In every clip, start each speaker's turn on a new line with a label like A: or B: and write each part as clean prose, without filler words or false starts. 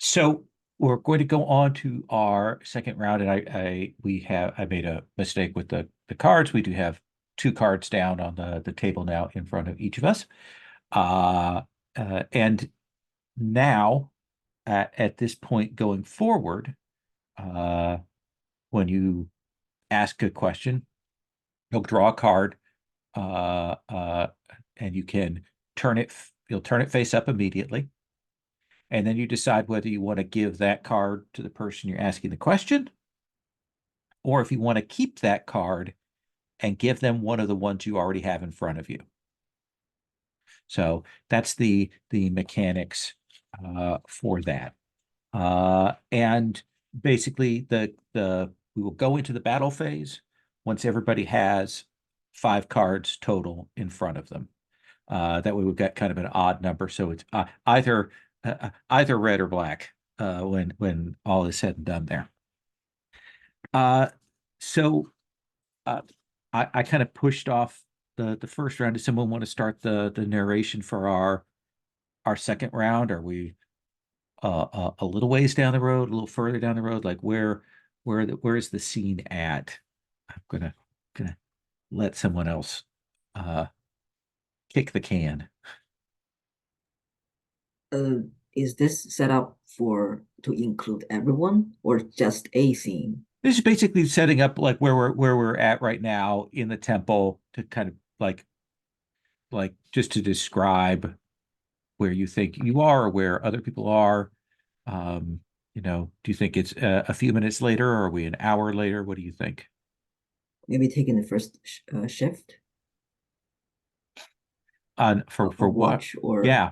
A: So we're going to go on to our second round, and I made a mistake with the cards. We do have two cards down on the table now in front of each of us. And now at this point going forward, when you ask a question, you'll draw a card, and you'll turn it face up immediately. And then you decide whether you want to give that card to the person you're asking the question, or if you want to keep that card and give them one of the ones you already have in front of you. So that's the mechanics for that. And basically we will go into the battle phase once everybody has 5 cards total in front of them. That way we've got kind of an odd number. So it's either red or black when all is said and done there. So I kind of pushed off the first round. Does someone want to start the narration for our second round? Are we a little ways down the road, a little further down the road? Like where is the scene at? I'm gonna let someone else kick the can.
B: Is this set up to include everyone or just a scene?
A: This is basically setting up like where we're at right now in the temple to kind of like just to describe where you think you are or where other people are. Do you think it's a few minutes later, or are we an hour later? What do you think?
B: Maybe taking the first shift
A: For
B: of
A: what?
B: watch or
A: Yeah.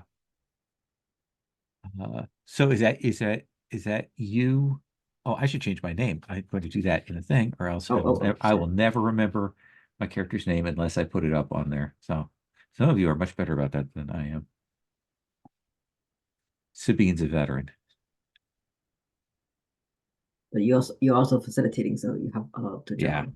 A: So is that you? Oh, I should change my name. I'm going to do that in a thing, or else I will never remember my character's name unless I put it up on there. So some of you are much better about that than I am. Sabine's a veteran.
B: But you're also facilitating, so you have a lot to
A: Yeah.
B: juggle.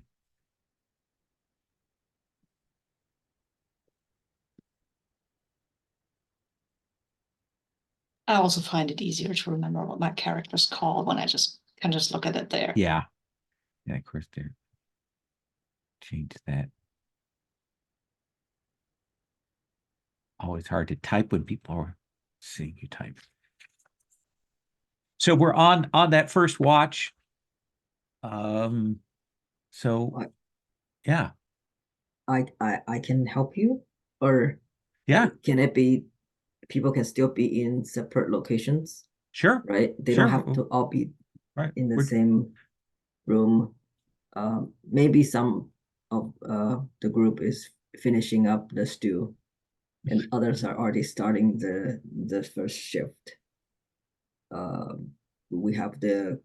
C: I also find it easier to remember what my character's called when I can just look at it there.
A: Yeah. Yeah, of course, there. Change that. Always hard to type when people are seeing you type. So we're on that first watch. So yeah.
B: I can help you, or
A: Yeah.
B: can it be people can still be in separate locations?
A: Sure.
B: Right? They
A: Sure.
B: don't have to all be
A: right
B: in the same room. Maybe some of the group is finishing up the stew, and others are already starting the first shift. We have the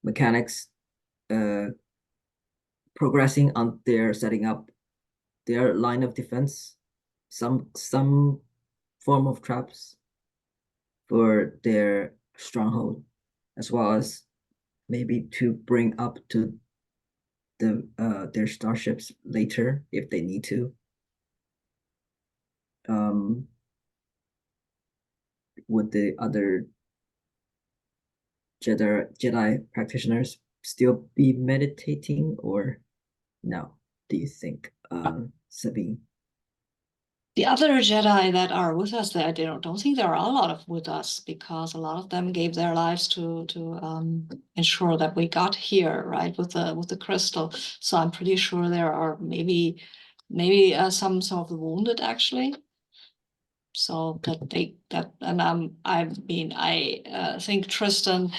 B: mechanics progressing on their setting up their line of defense, some form of traps for their stronghold, as well as maybe to bring up to their starships later if they need to. Would the other Jedi practitioners still be meditating, or no? Do you think, Sabine?
C: The other Jedi that are with us, I don't think there are a lot of with us, because a lot of them gave their lives to ensure that we got here, right, with the crystal. So I'm pretty sure there are maybe some of the wounded actually. So I think Tristan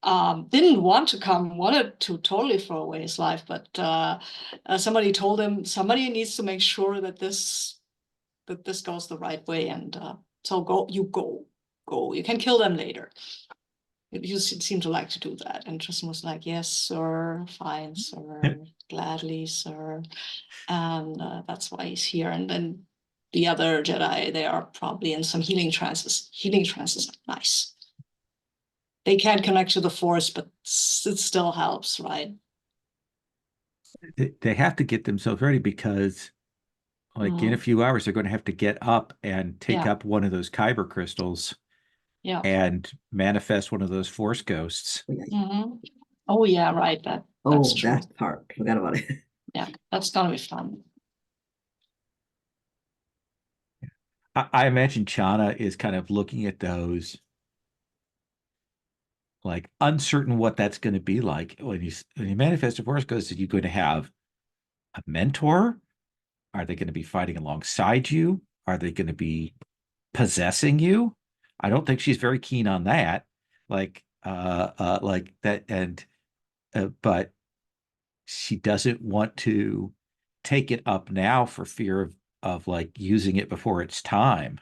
C: didn't want to come, wanted to totally throw away his life, but somebody told him somebody needs to make sure that this goes the right way, and so go. You can kill them later. You seem to like to do that, and Tristan was like, "Yes, sir, fine, sir, gladly, sir," and that's why he's here. And then the other Jedi, they are probably in some healing trances. Healing trances are nice. They can't connect to the Force, but it still helps, right?
A: They have to get themselves ready because like in a few hours, they're going to have to get up and take up one of those kyber crystals
C: Yeah.
A: and manifest one of those force ghosts.
B: Oh, yeah.
C: Mhm. Oh yeah, right. That's
B: Oh,
C: true.
B: that part. Forgot about it.
C: Yeah, that's gonna be fun.
A: I imagine Chana is kind of looking at those, like uncertain what that's going to be like. When you manifest a force ghost, are you going to have a mentor? Are they going to be fighting alongside you? Are they going to be possessing you? I don't think she's very keen on that. Like that, and but she doesn't want to take it up now for fear of like using it before it's time.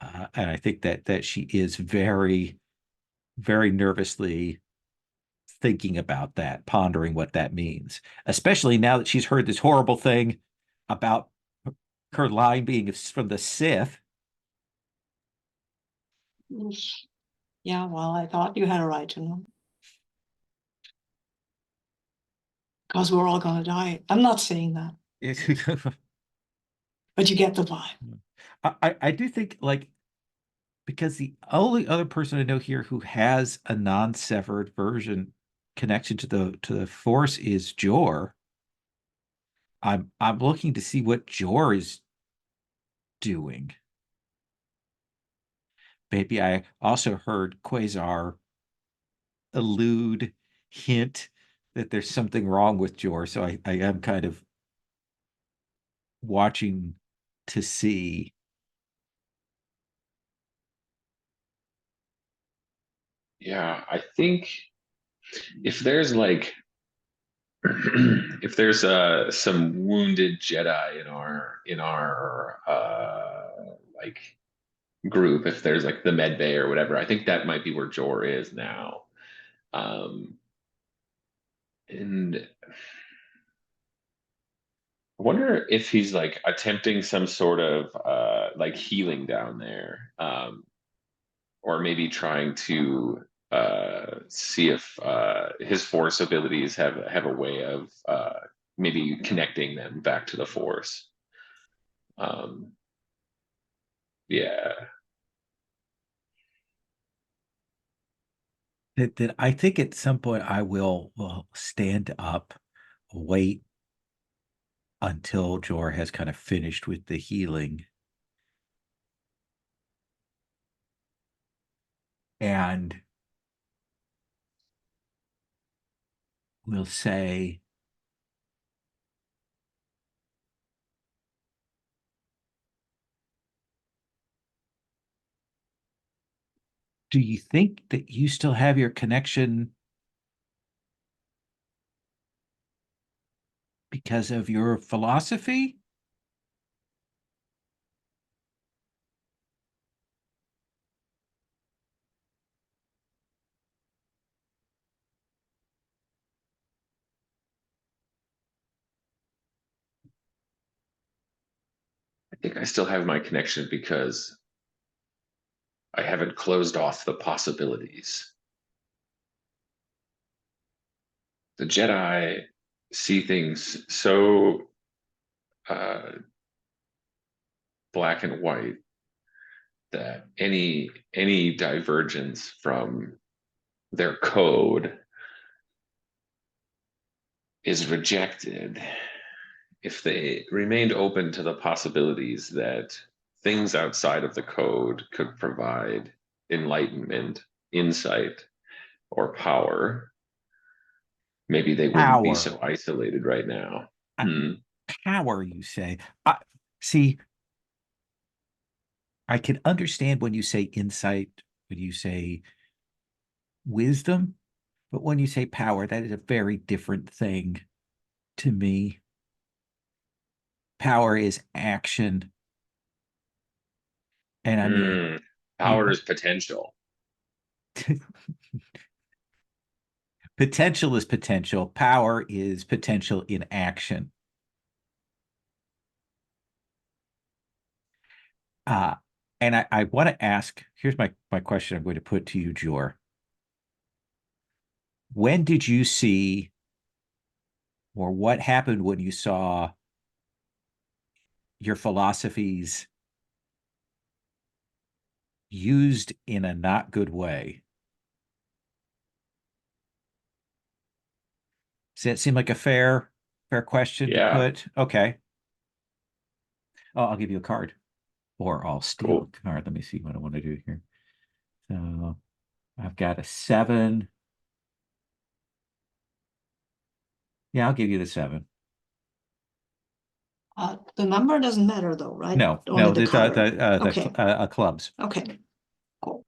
A: And I think that she is very, very nervously thinking about that, pondering what that means, especially now that she's heard this horrible thing about her line being from the Sith.
C: Yeah, well, I thought you had a right to know. Because we're all gonna die. I'm not saying that, but you get the vibe.
A: I do think, like, because the only other person I know here who has a non-severed version connection to the Force is Jor. I'm looking to see what Jor is doing. Maybe I also heard Quasar allude, hint that there's something wrong with Jor. So I am kind of watching to see.
D: Yeah, I think if there's like if there's some wounded Jedi in our like group, if there's like the med bay or whatever, I think that might be where Jor is now. And I wonder if he's like attempting some sort of like healing down there, or maybe trying to see if his force abilities have a way of maybe connecting them back to the force. Um, yeah,
A: That I think at some point I will stand up, wait until Jor has kind of finished with the healing, and we'll say, do you think that you still have your connection because of your philosophy?
D: I think I still have my connection because I haven't closed off the possibilities. The Jedi see things so black and white that any divergence from their code is rejected. If they remained open to the possibilities that things outside of the code could provide enlightenment, insight, or power, maybe they wouldn't be
A: Power.
D: so isolated right now.
A: Power, you say? See, I can understand when you say insight, when you say wisdom, but when you say power, that is a very different thing to me. Power is action. And I mean,
D: Power is potential.
A: potential is potential. Power is potential in action. Uh, and I want to ask, here's my question I'm going to put to you, Jor. When did you see, or what happened when you saw your philosophies used in a not good way? Does that seem like a fair question to
D: Yeah.
A: put? Okay. Oh, I'll give you a card. Or I'll steal
D: Cool.
A: a card. Let me see what I want to do here. So I've got a 7. Yeah, I'll give you the 7.
C: The number doesn't matter though, right?
A: No,
C: Only
A: no,
C: the color. Okay.
A: clubs.
C: Okay. Cool.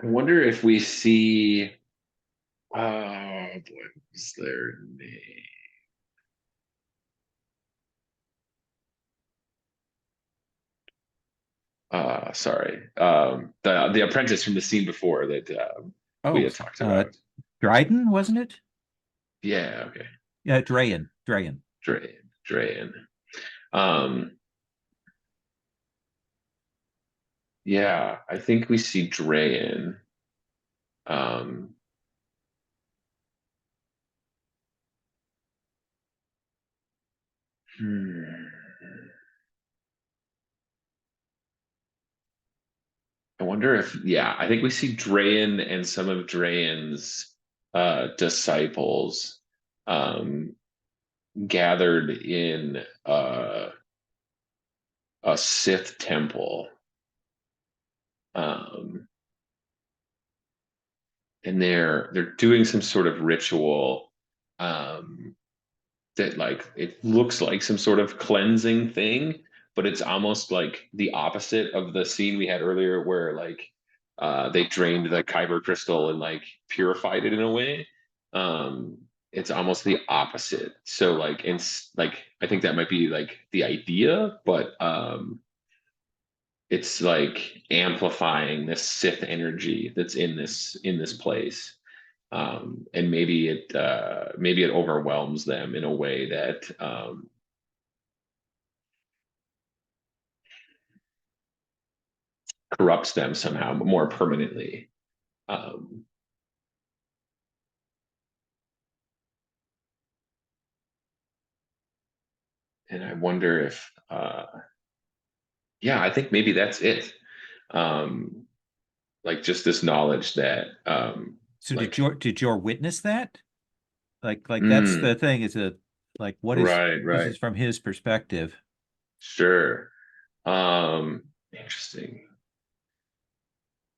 D: I wonder if we see. Oh boy, what's their name? Sorry. The apprentice from the scene before that we
A: Oh,
D: had talked about.
A: Dryden, wasn't it?
D: Yeah, okay.
A: Yeah, Drayen.
D: Drayan. Um, yeah, I think we see Drayan. Um, hmm. I wonder if, yeah, I think we see Drayan and some of Drayan's disciples um, gathered in a Sith temple. Um, and they're doing some sort of ritual that like it looks like some sort of cleansing thing, but it's almost like the opposite of the scene we had earlier where like they drained the kyber crystal and like purified it in a way. um it's almost the opposite, so like like I think that might be like the idea, but it's like amplifying this Sith energy that's in this place. And maybe it overwhelms them in a way that corrupts them somehow more permanently. Um, and I wonder if, yeah, I think maybe that's it. Um, like just this knowledge that,
A: So
D: like,
A: did your witness that? Like that's the
D: mm,
A: thing is a like what is
D: right,
A: this
D: right,
A: is from his perspective.
D: sure. Interesting.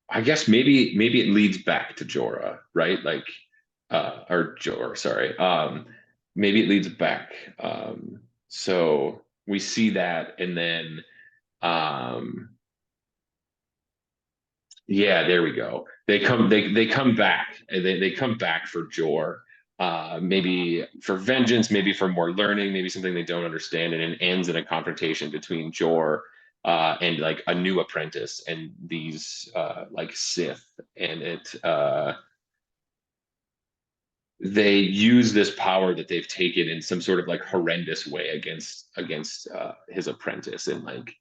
D: I guess maybe it leads back to Jorah, right? Like or Jor, sorry. Maybe it leads back. So we see that and then um yeah, there we go. They come back and they come back for Jor. Maybe for vengeance, maybe for more learning, maybe something they don't understand, and it ends in a confrontation between Jor and like a new apprentice and these like Sith, and they use this power that they've taken in some sort of like horrendous way against his apprentice, and like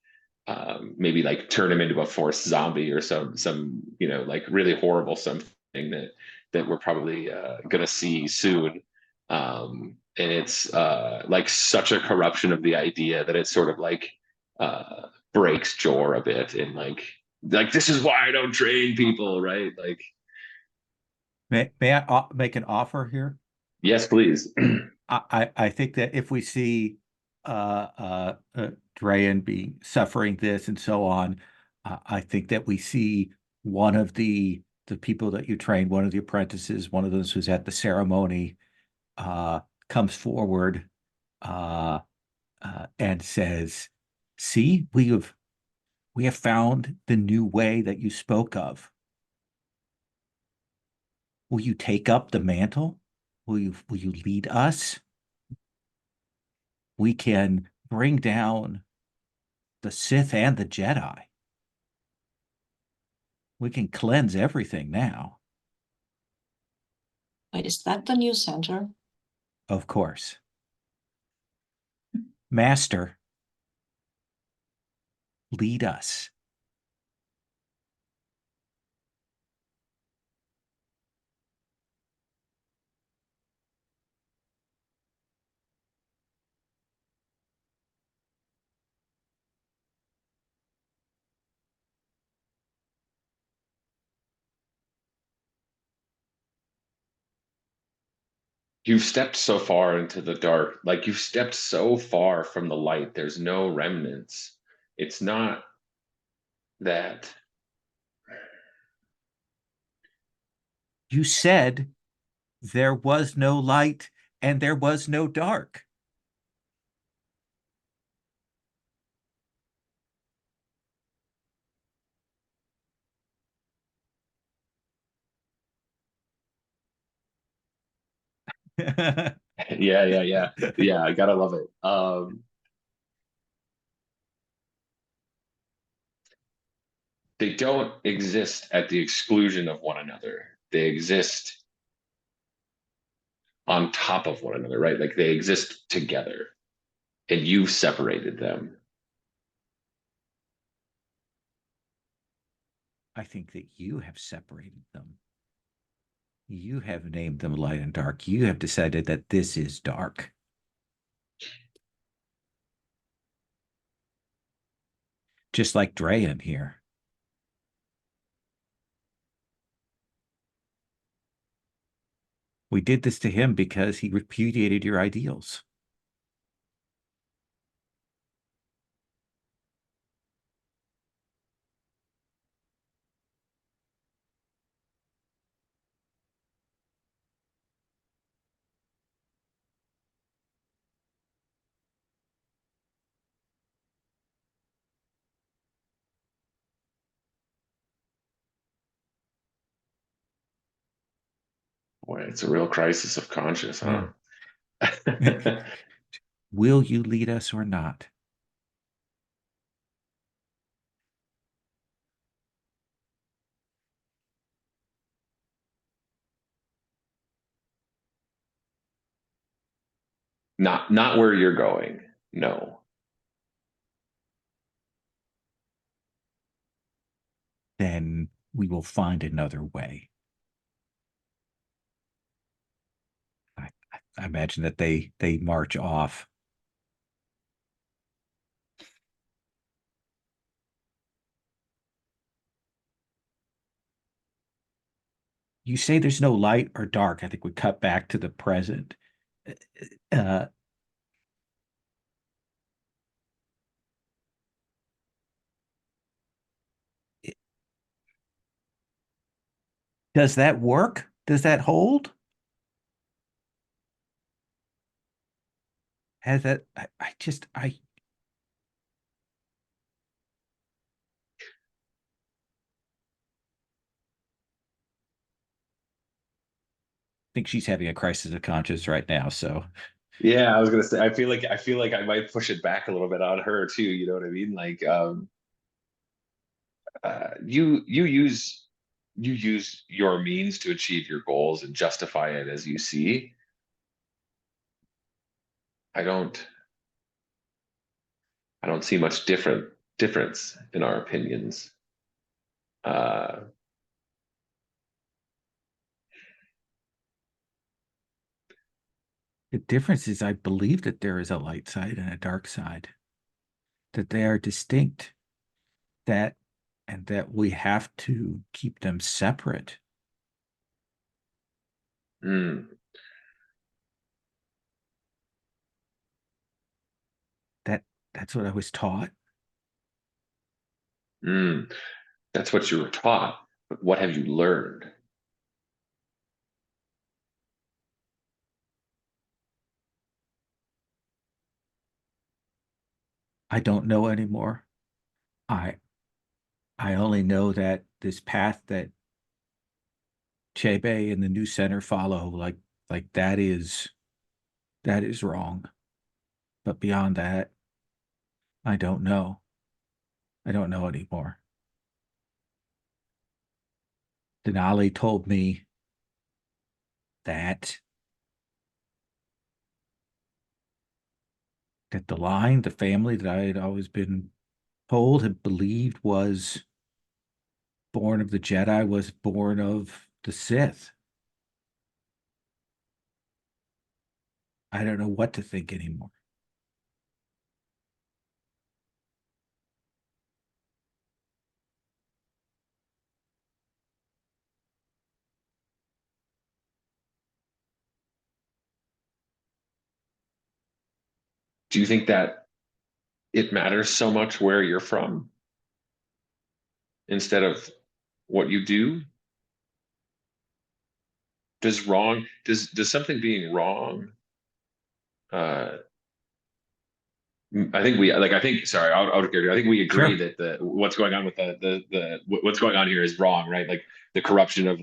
D: maybe like turn him into a forced zombie or some like really horrible something that we're probably gonna see soon. And it's like such a corruption of the idea that it sort of like breaks Jor a bit, and like this is why I don't train people, right? Like,
A: May I make an offer here?
D: yes, please.
A: I think that if we see Drayan be suffering this and so on, I think that we see one of the people that you train, one of the apprentices, one of those who's at the ceremony, uh, comes forward and says, "See, we have found the new way that you spoke of. Will you take up the mantle? Will you lead us? We can bring down the Sith and the Jedi. We can cleanse everything now."
C: Wait, is that the new center?
A: Of course. Master, lead us.
D: You've stepped so far into the dark, like you've stepped so far from the light. There's no remnants. It's not that.
A: You said there was no light and there was no dark.
D: Yeah, I gotta love it. They don't exist at the exclusion of one another. They exist on top of one another, right? Like they exist together, and you've separated them.
A: I think that you have separated them. You have named them light and dark. You have decided that this is dark. Just like Drayan here. We did this to him because he repudiated your ideals.
D: Boy, it's a real crisis of conscience, huh?
A: Will you lead us or not?
D: Not where you're going. No.
A: Then we will find another way. I imagine that they march off. You say there's no light or dark. I think we cut back to the present. Uh, does that work? Does that hold? Has that? I think she's having a crisis of conscience right now. So
D: Yeah, I was gonna say. I feel like I might push it back a little bit on her too. You know what I mean? Like, you use your means to achieve your goals and justify it as you see. I don't. I don't see much difference in our opinions. Uh,
A: the difference is, I believe that there is a light side and a dark side, that they are distinct, that and that we have to keep them separate.
D: mm,
A: That that's what I was taught.
D: mm, that's what you were taught, but what have you learned?
A: I don't know anymore. I I only know that this path that Chebe and the new center follow, like that is wrong. But beyond that, I don't know. I don't know anymore. Denali told me that the line, the family that I had always been told had believed was born of the Jedi, was born of the Sith. I don't know what to think anymore.
D: do you think that it matters so much where you're from instead of what you do? Does something being wrong, uh I think sorry, I'll get you. I think we agree
A: Sure.
D: that what's going on with what's going on here is wrong, right? Like the corruption of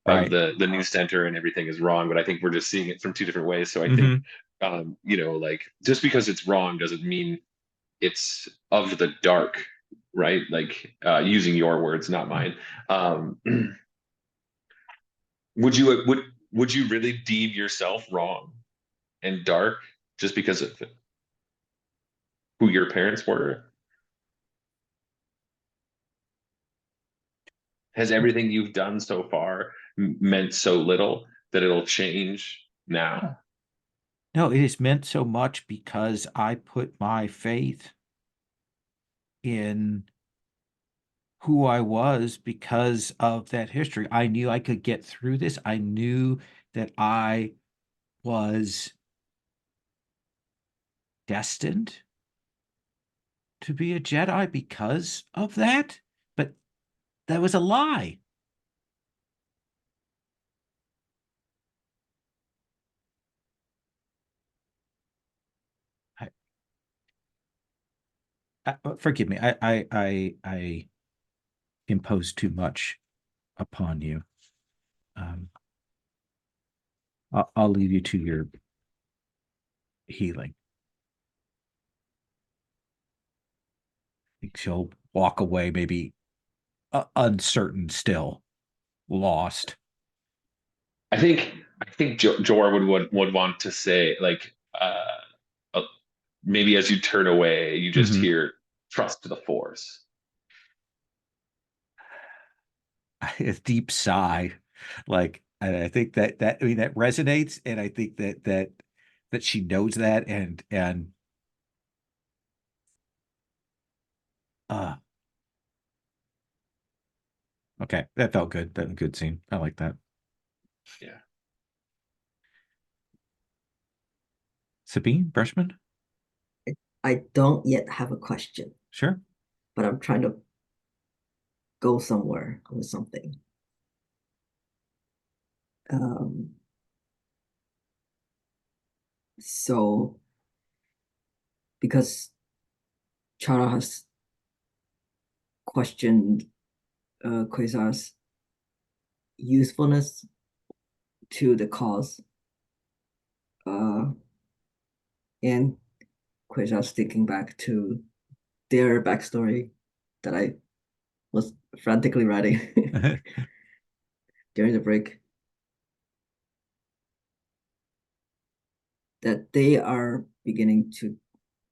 A: Right.
D: the news center and everything is wrong, but I think we're just seeing it from two different ways. So I think
A: Mhm.
D: like just because it's wrong doesn't mean it's of the dark, right? Like using your words, not mine. Um would you would you really deem yourself wrong and dark just because of who your parents were? Has everything you've done so far meant so little that it'll change now?
A: No, it has meant so much because I put my faith in who I was because of that history. I knew I could get through this. I knew that I was destined to be a Jedi because of that, but that was a lie. Forgive me. I imposed too much upon you. Um, I'll leave you to your healing. I think she'll walk away, maybe uncertain, still lost.
D: I think Jor would want to say like uh maybe as you turn away you just
A: Mhm.
D: hear trust the force.
A: A deep sigh, like I think that I mean that resonates, and I think that she knows that, and uh okay, that felt good. That was a good scene. I like that.
D: Yeah.
A: Sabine Brushman,
B: I don't yet have a question,
A: sure.
B: but I'm trying to go somewhere with something. Um, so because Chara has questioned Quasar's usefulness to the cause, uh, and Quasar's thinking back to their backstory that I was frantically writing during the break, that they are beginning to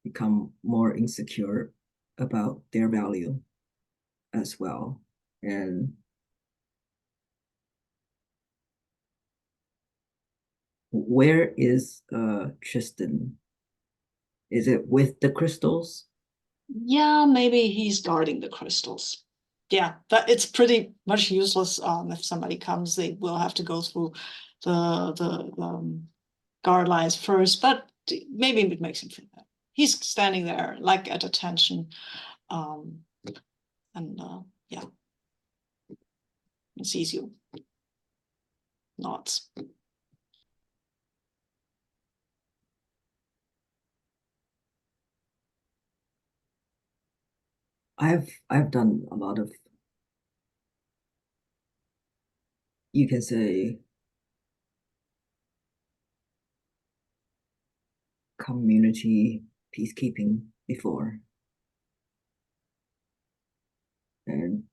B: become more insecure about their value as well. And where is Tristan? Is it with the crystals?
C: Yeah, maybe he's guarding the crystals. Yeah, that it's pretty much useless. If somebody comes, they will have to go through the guard lines first, but maybe it makes him feel better. He's standing there like at attention, um, and yeah, he sees you. Nods.
B: I've done a lot of, you can say, community peacekeeping before. And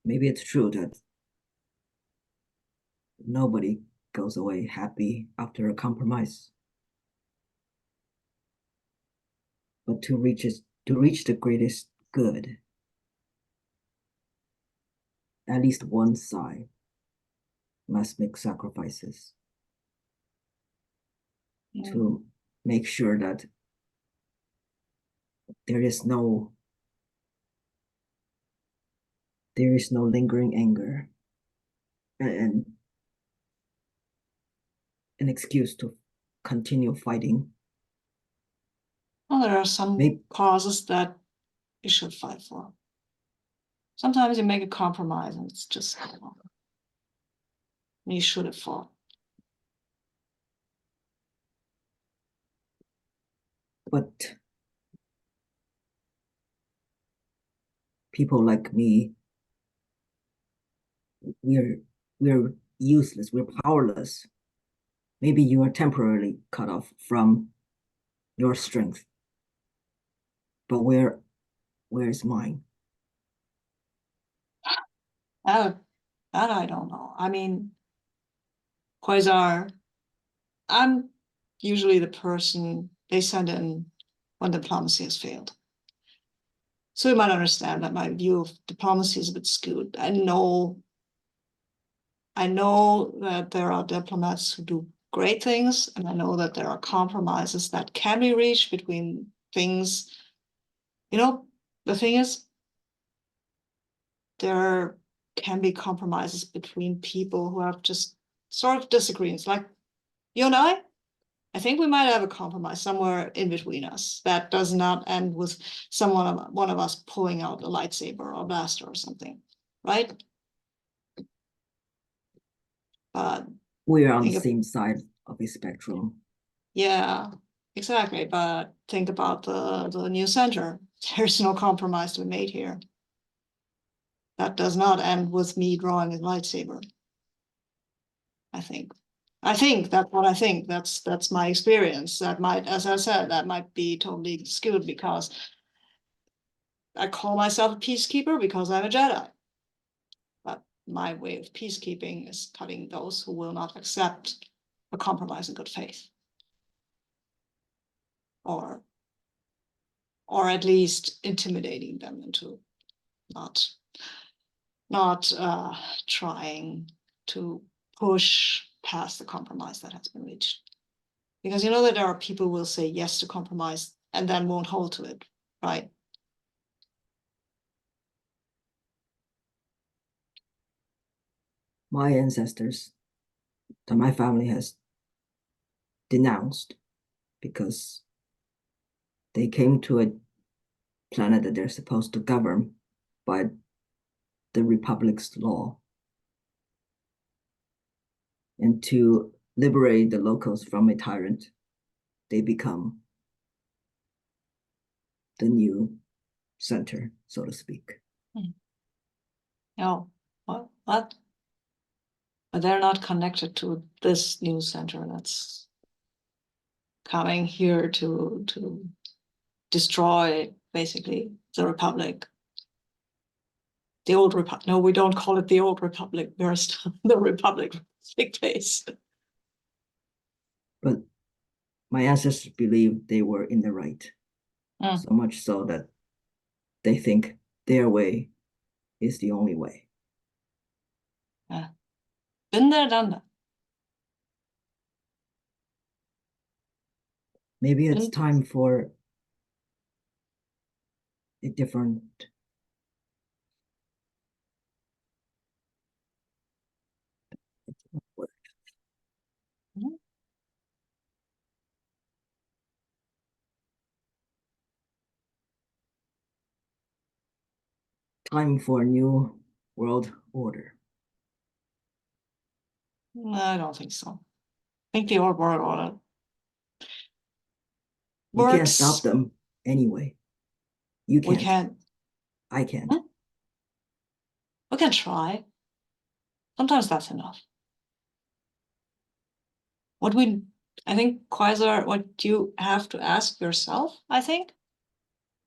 B: maybe it's true that nobody goes away happy after a compromise. But to reach the greatest good, at least one side must make sacrifices
C: Yeah.
B: to make sure that there is no lingering anger and an excuse to continue fighting.
C: Well, there are some
B: Maybe-
C: causes that you should fight for. Sometimes you make a compromise and it's just you should have fought.
B: But people like me, we're useless, we're powerless. Maybe you are temporarily cut off from your strength. But where's mine?
C: That I don't know. I mean, Quasar, I'm usually the person they send in when diplomacy has failed. So you might understand that my view of diplomacy is a bit skewed. I know that there are diplomats who do great things, and I know that there are compromises that can be reached between things. You know, the thing is, there can be compromises between people who have just sort of disagreements. Like you and I think we might have a compromise somewhere in between us that does not end with one of us pulling out a lightsaber or a blaster or something, right? But
B: We're on the
C: think of-
B: same side of a spectrum.
C: yeah, exactly. But think about the new center. There's no compromise to be made here. That does not end with me drawing a lightsaber. I think that's what I think. That's my experience. That might, as I said, that might be totally skewed because I call myself a peacekeeper because I'm a Jedi. But my way of peacekeeping is cutting those who will not accept a compromise in good faith. Or at least intimidating them into not trying to push past the compromise that has been reached. Because you know that there are people who will say yes to compromise and then won't hold to it, right?
B: My ancestors that my family has denounced because they came to a planet that they're supposed to govern by the Republic's law. And to liberate the locals from a tyrant, they become the new center, so to speak.
C: No, what? But they're not connected to this new center that's coming here to destroy basically the Republic. The old Republic. No, we don't call it the old Republic. We're still the Republic place.
B: But my ancestors believed they were in the right. So much so that they think their way is the only way.
C: Yeah. Been there, done that.
B: Maybe it's
C: Mm.
B: time for a different
C: Mhm.
B: time for a new world order.
C: No, I don't think so. I think the old world order
B: You can't
C: works.
B: stop them anyway. You
C: We
B: can't.
C: can't.
B: I can't.
C: Hmm? We can try. Sometimes that's enough. I think, Quasar, what you have to ask yourself, I think,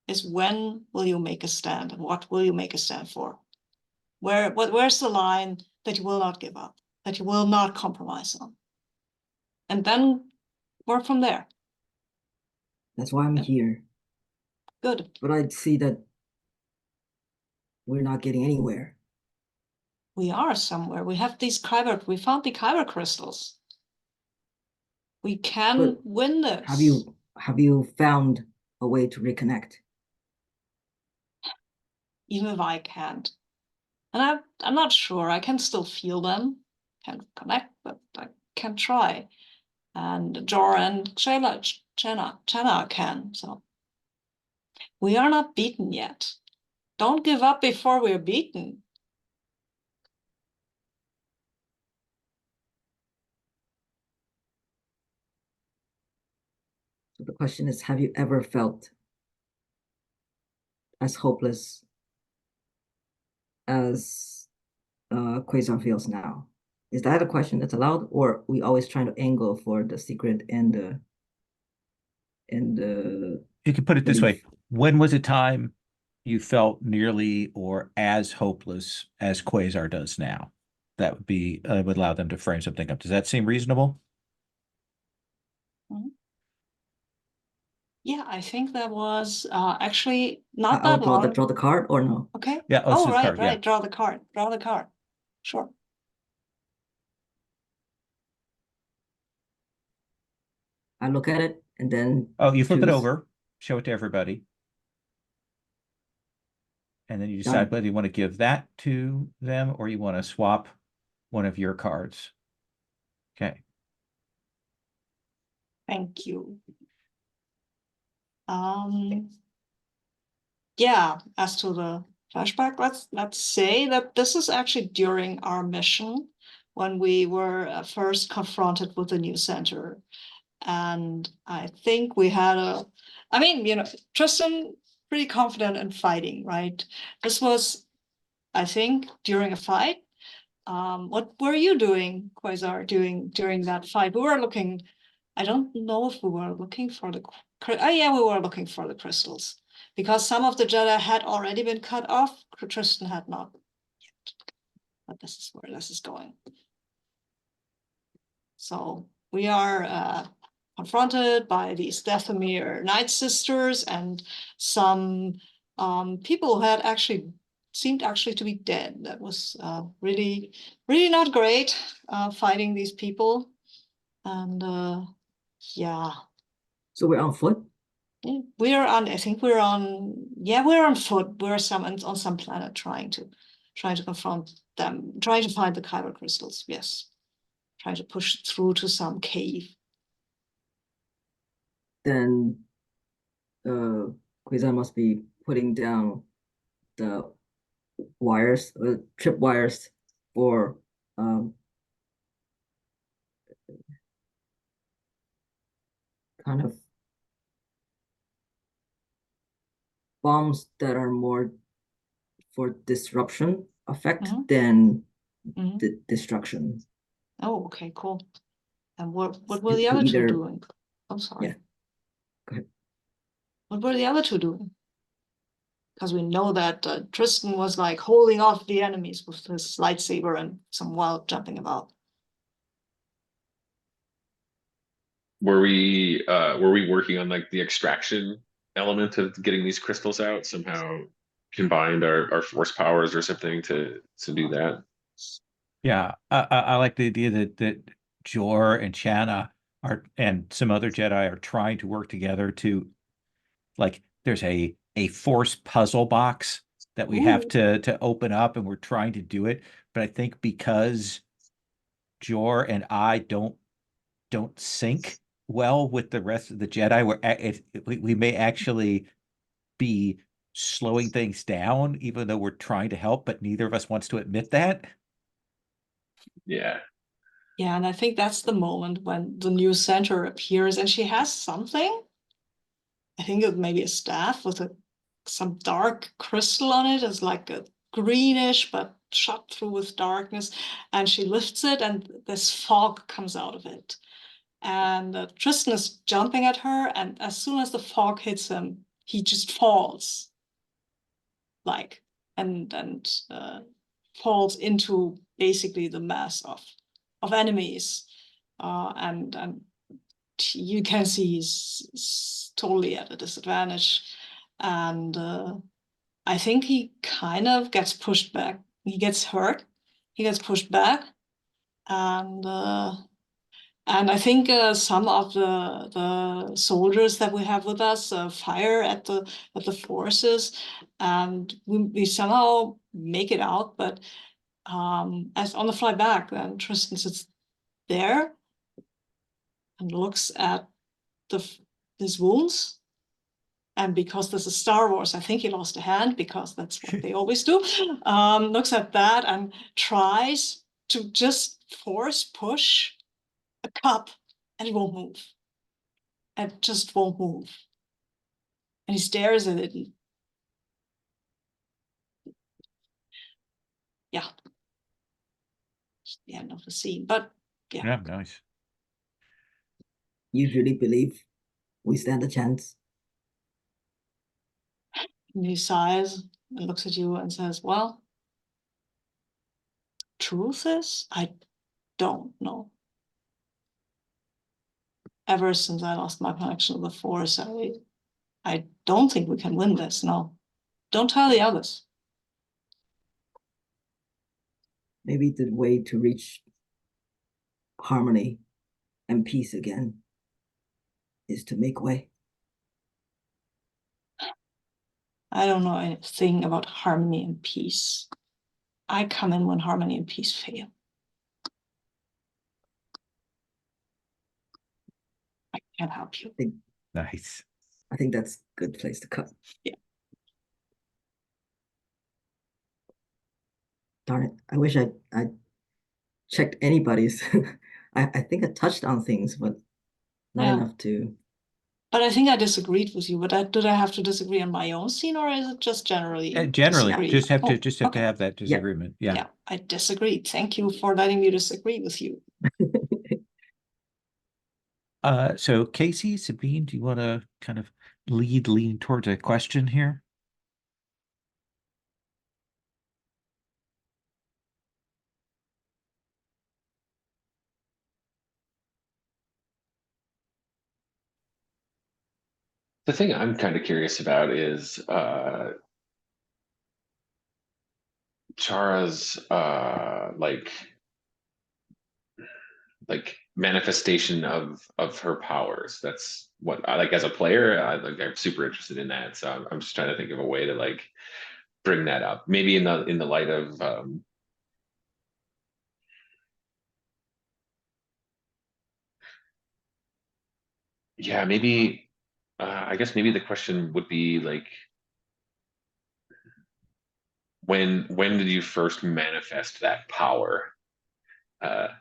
C: is when will you make a stand and what will you make a stand for? Where's the line that you will not give up, that you will not compromise on? And then work from there.
B: That's why I'm here.
C: Good.
B: But I see that we're not getting anywhere.
C: We are somewhere. We have these kyber. We found the kyber crystals. We can
B: But
C: win this.
B: Have you found a way to reconnect?
C: Even if I can't. And I'm not sure. I can still feel them. Can't connect, but I can try. And Jor and Chena can. So We are not beaten yet. Don't give up before we're beaten.
B: So the question is, have you ever felt as hopeless as Quasar feels now? Is that a question that's allowed, or are we always trying to angle for the secret and the
A: You can put it this way.
B: belief?
A: When was a time you felt nearly or as hopeless as Quasar does now? That would be would allow them to frame something up. Does that seem reasonable?
C: Yeah, I think that was actually not
B: I'll
C: that long.
B: draw the card, or no?
C: Okay.
A: Yeah, let's
C: Oh,
A: do the
C: right,
A: card, yeah.
C: right. Draw the card. Draw the card. Sure.
B: I look at it and then
A: Oh, you flip it
B: choose.
A: over, show it to everybody. And then you
B: Done.
A: decide whether you want to give that to them or you want to swap one of your cards. Okay.
C: Thank you. Yeah, as to the flashback, let's say that this is actually during our mission when we were first confronted with the new center. And I think we had I mean, you know, Tristan pretty confident in fighting, right? This was, I think, during a fight. What were you doing, Quasar, during that fight? We were looking, I don't know if we were looking for the, oh yeah, we were looking for the crystals. Because some of the Jedi had already been cut off, Tristan had not yet. But this is where this is going. So we are confronted by these Dathomir Night Sisters and some people who had actually seemed actually to be dead. That was really, really not great fighting these people. And yeah.
B: So we're on foot?
C: We're on, I think we're on, yeah, we're on foot. We're on some planet trying to confront them, trying to find the kyber crystals, yes. Trying to push through to some cave.
B: Then Quasar must be putting down the wires, trip wires for kind of bombs that are more for disruption effect than the destruction.
C: Oh, okay, cool. And what were the
B: To
C: other two
B: either-
C: doing? I'm sorry.
B: Yeah. Go ahead.
C: What were the other two doing? Because we know that Tristan was like holding off the enemies with his lightsaber and some wild jumping about.
D: Were we working on like the extraction element of getting these crystals out? Somehow combined our force powers or something to do that?
A: Yeah, I like the idea that Jor and Channa are and some other Jedi are trying to work together to, like, there's a force puzzle box that we have to open up, and we're trying to do it. But I think because Jor and I don't sync well with the rest of the Jedi, we may actually be slowing things down, even though we're trying to help, but neither of us wants to admit that.
D: Yeah.
C: Yeah, and I think that's the moment when the new center appears and she has something. I think it may be a staff with some dark crystal on it. It's like a greenish, but shot through with darkness. And she lifts it and this fog comes out of it. And Tristan is jumping at her. And as soon as the fog hits him, he just falls. Like, and falls into basically the mass of enemies. And you can see he's totally at a disadvantage. And I think he kind of gets pushed back. He gets hurt. He gets pushed back. And I think some of the soldiers that we have with us fire at the forces, and we somehow make it out. But as on the fly back, then Tristan sits there and looks at his wounds and because this is Star Wars, I think he lost a hand because that's what they always do, looks at that and tries to just force push a cup, and he won't move. It just won't move. And he stares at it. And yeah. It's the end of the scene. But yeah.
A: Yeah, nice.
B: You really believe we stand a chance?
C: And he sighs and looks at you and says, well, truth is, I don't know. Ever since I lost my connection with the Force, I don't think we can win this. No, don't tell the others.
B: Maybe the way to reach harmony and peace again is to make way.
C: I don't know anything about harmony and peace. I come in when harmony and peace fail. I can't help you.
A: Nice.
B: I think that's a good place to cut.
C: Yeah.
B: Darn it. I wish I checked anybody's. I think I touched on things, but not
C: Yeah.
B: enough to.
C: But I think I disagreed with you. But did I have to disagree on my own scene, or is it just generally?
A: Generally,
C: disagree?
A: just have to
C: Okay.
A: have that disagreement. Yeah.
C: Yeah, I disagreed. Thank you for letting me disagree with you.
A: So Casey, Sabine, do you want to kind of lean towards a question here?
D: The thing I'm kind of curious about is Chara's like manifestation of her powers. That's what I like as a player. I'm super interested in that. So I'm just trying to think of a way to like bring that up. Maybe in the light of yeah, maybe I guess maybe the question would be like when did you first manifest that power?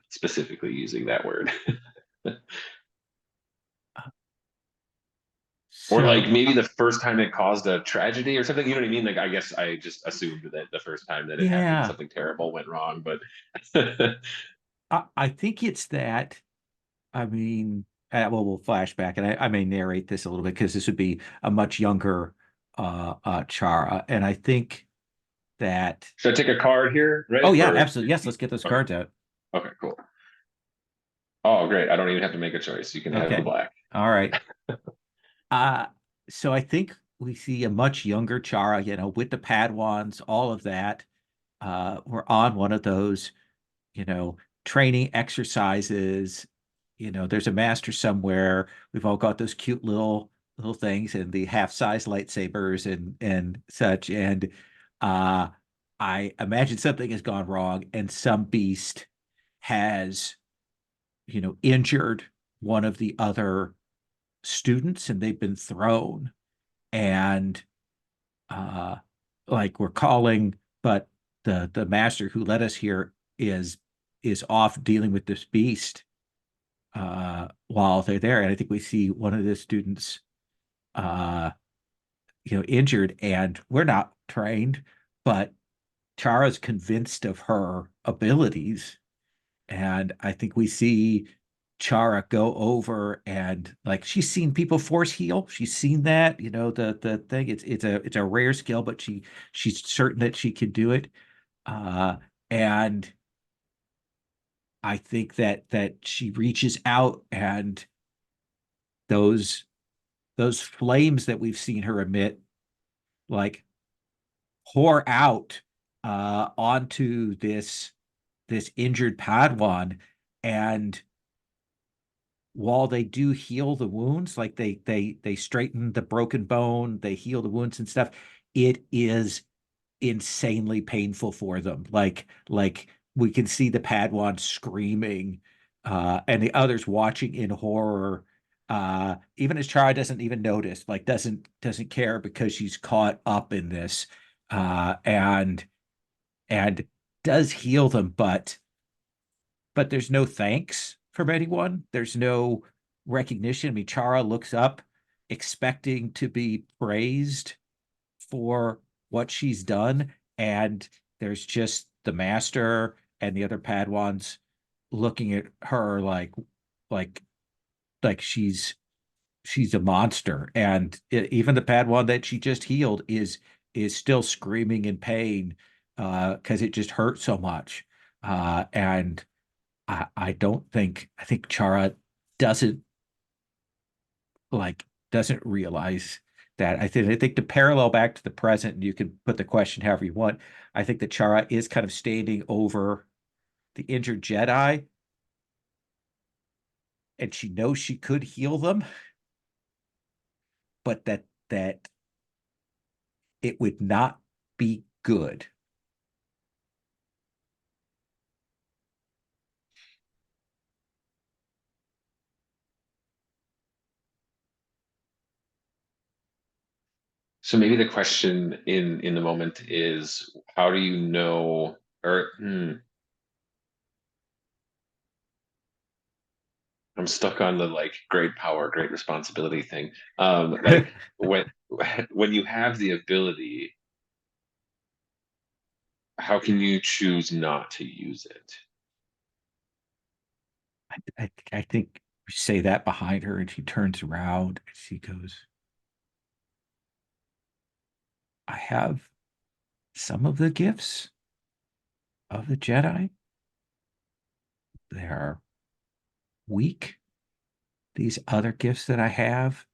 D: Specifically using that word. Or like maybe the first time it caused a tragedy or something, you know what I mean? Like I guess I just assumed that the first time that it happened, something terrible went wrong. But
A: I think it's that. I mean, well, we'll flash back, and I may narrate this a little bit because this would be a much younger Chara, and I think that.
D: Should I take a card here? Right?
A: Oh yeah, absolutely. Yes, let's get those cards out.
D: Okay, cool. Oh, great. I don't even have to make a choice. You can have the black.
A: All right. So I think we see a much younger Chara, with the Padawans, all of that. We're on one of those, training exercises. There's a master somewhere. We've all got those cute little things and the half-size lightsabers and such. And I imagine something has gone wrong and some beast has, injured one of the other students and they've been thrown. And like we're calling, but the master who led us here is off dealing with this beast while they're there. And I think we see one of the students injured, and we're not trained, but Chara's convinced of her abilities. And I think we see Chara go over and like she's seen people force heal. She's seen that, the thing. It's a rare skill, but she's certain that she can do it. And I think that she reaches out and those flames that we've seen her emit like pour out onto this injured Padawan. And while they do heal the wounds, like they straighten the broken bone, they heal the wounds and stuff, it is insanely painful for them. Like we can see the Padawan screaming, and the others watching in horror even as Chara doesn't even notice, like doesn't care because she's caught up in this, and does heal them, but there's no thanks from anyone. There's no recognition. I mean, Chara looks up expecting to be praised for what she's done, and there's just the master and the other Padawans looking at her like she's a monster, and even the Padawan that she just healed is still screaming in pain because it just hurt so much. And I don't think I think Chara doesn't doesn't realize that. I think to parallel back to the present, and you can put the question however you want. I think that Chara is kind of standing over the injured Jedi, and she knows she could heal them, but that it would not be good.
D: So maybe the question in the moment is, how do you know, or I'm stuck on the like great power, great responsibility thing. Like when when you have the ability, how can you choose not to use it?
A: I think we say that behind her, and she turns around and she goes, I have some of the gifts of the Jedi. They are weak. These other gifts that I have,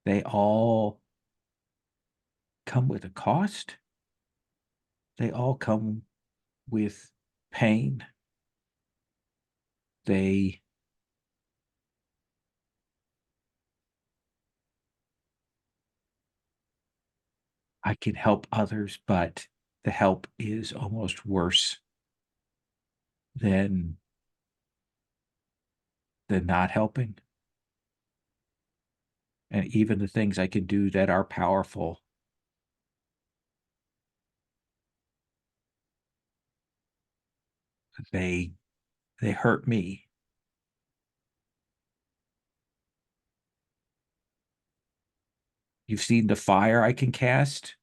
A: they all come with a cost. They all come with pain. They I can help others, but the help is almost worse than not helping. And even the things I can do that are powerful, they hurt me. You've seen the fire I can cast.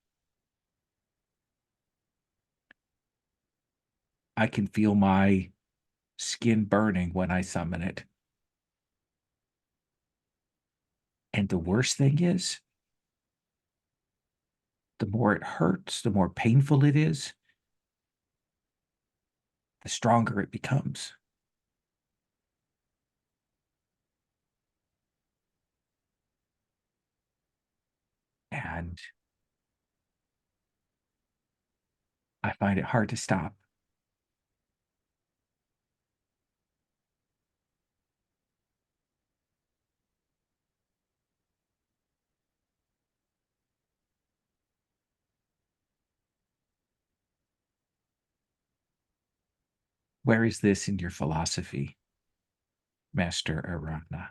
A: I can feel my skin burning when I summon it. And the worst thing is, the more it hurts, the more painful it is, the stronger it becomes. And I find it hard to stop. Where is this in your philosophy, Master Arachna?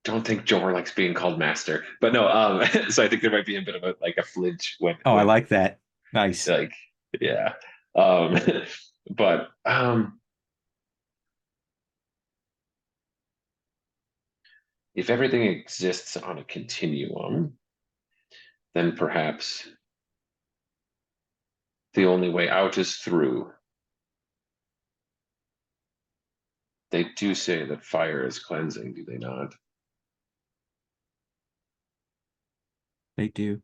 D: Don't think Jor likes being called master, but no. So I think there might be a bit of a like a flinch when
A: Oh, I like that. Nice.
D: like yeah. Um, but if everything exists on a continuum, then perhaps the only way out is through. They do say that fire is cleansing, do they not?
A: They do.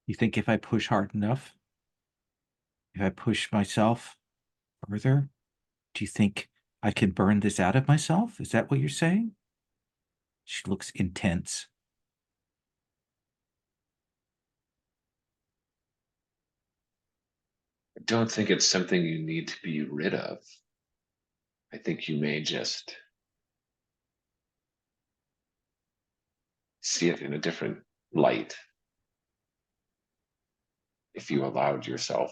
A: You think if I push hard enough, if I push myself further, do you think I can burn this out of myself? Is that what you're saying? She looks intense.
D: I don't think it's something you need to be rid of. I think you may just see it in a different light if you allowed yourself.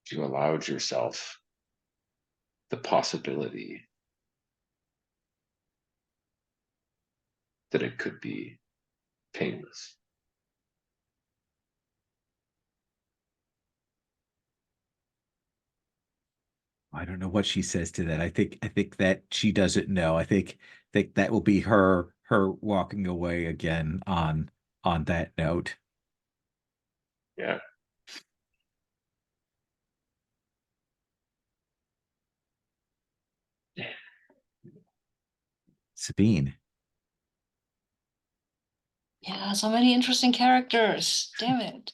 D: If you allowed yourself the possibility that it could be painless.
A: I don't know what she says to that. I think that she doesn't know. I think that will be her walking away again on that note.
D: Yeah.
A: Sabine.
C: Yeah, so many interesting characters. Damn it.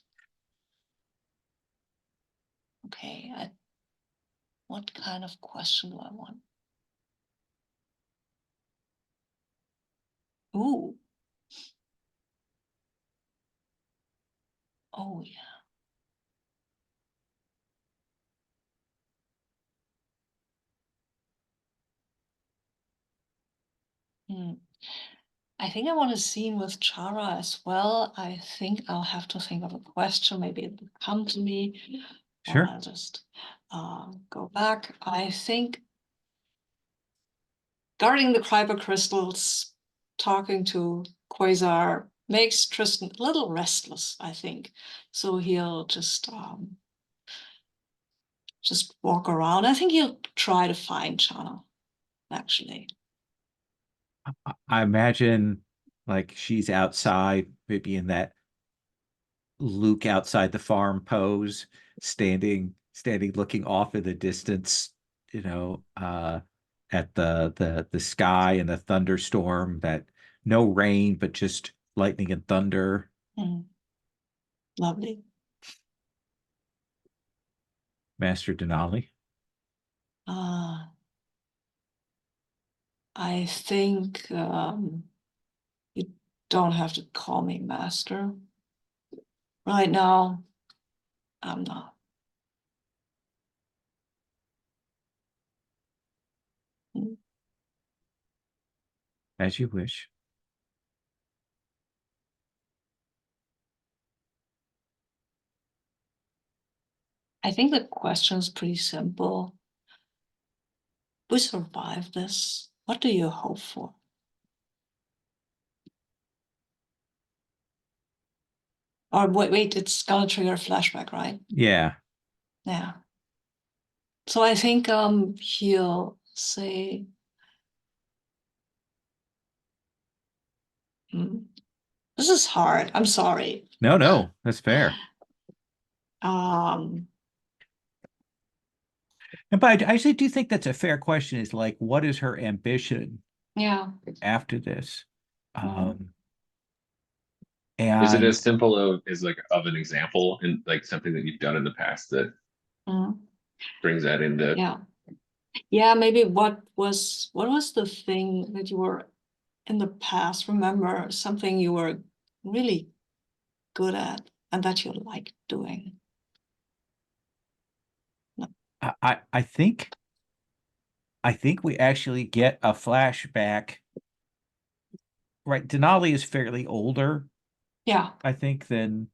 C: Okay, what kind of question do I want? Ooh. Oh, yeah. Hmm. I think I want a scene with Chara as well. I think I'll have to think of a question. Maybe it will come to me.
A: Sure.
C: Or I'll just go back. I think guarding the Kyber crystals, talking to Quasar makes Tristan a little restless, I think. So he'll just walk around. I think he'll try to find Chana, actually.
A: I imagine like she's outside, maybe in that Luke outside the farm pose, standing looking off in the distance, at the sky and the thunderstorm, that no rain, but just lightning and thunder.
C: Lovely.
A: Master Denali.
C: I think you don't have to call me master. Right now, I'm not.
A: As you wish.
C: I think the question is pretty simple. We survived this. What do you hope for? Or wait, it's gonna trigger a flashback, right?
A: Yeah.
C: Yeah. So I think he'll say, this is hard. I'm sorry.
A: No, that's fair. But I actually do think that's a fair question, is like, what is her ambition
C: Yeah.
A: after this?
C: Mhm.
D: Is it
A: And
D: as simple as like of an example and like something that you've done in the past that brings that into?
C: Yeah, maybe what was the thing that you were in the past? Remember something you were really good at and that you like doing? No.
A: I think we actually get a flashback. Right, Denali is fairly older,
C: Yeah.
A: I think, than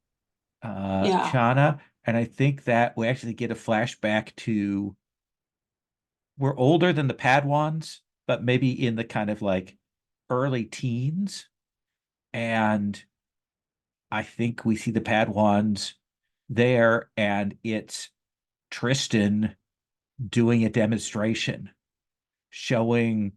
C: Yeah.
A: Chana, and I think that we actually get a flashback to, we're older than the Padawans, but maybe in the kind of like early teens, and I think we see the Padawans there, and it's Tristan doing a demonstration, showing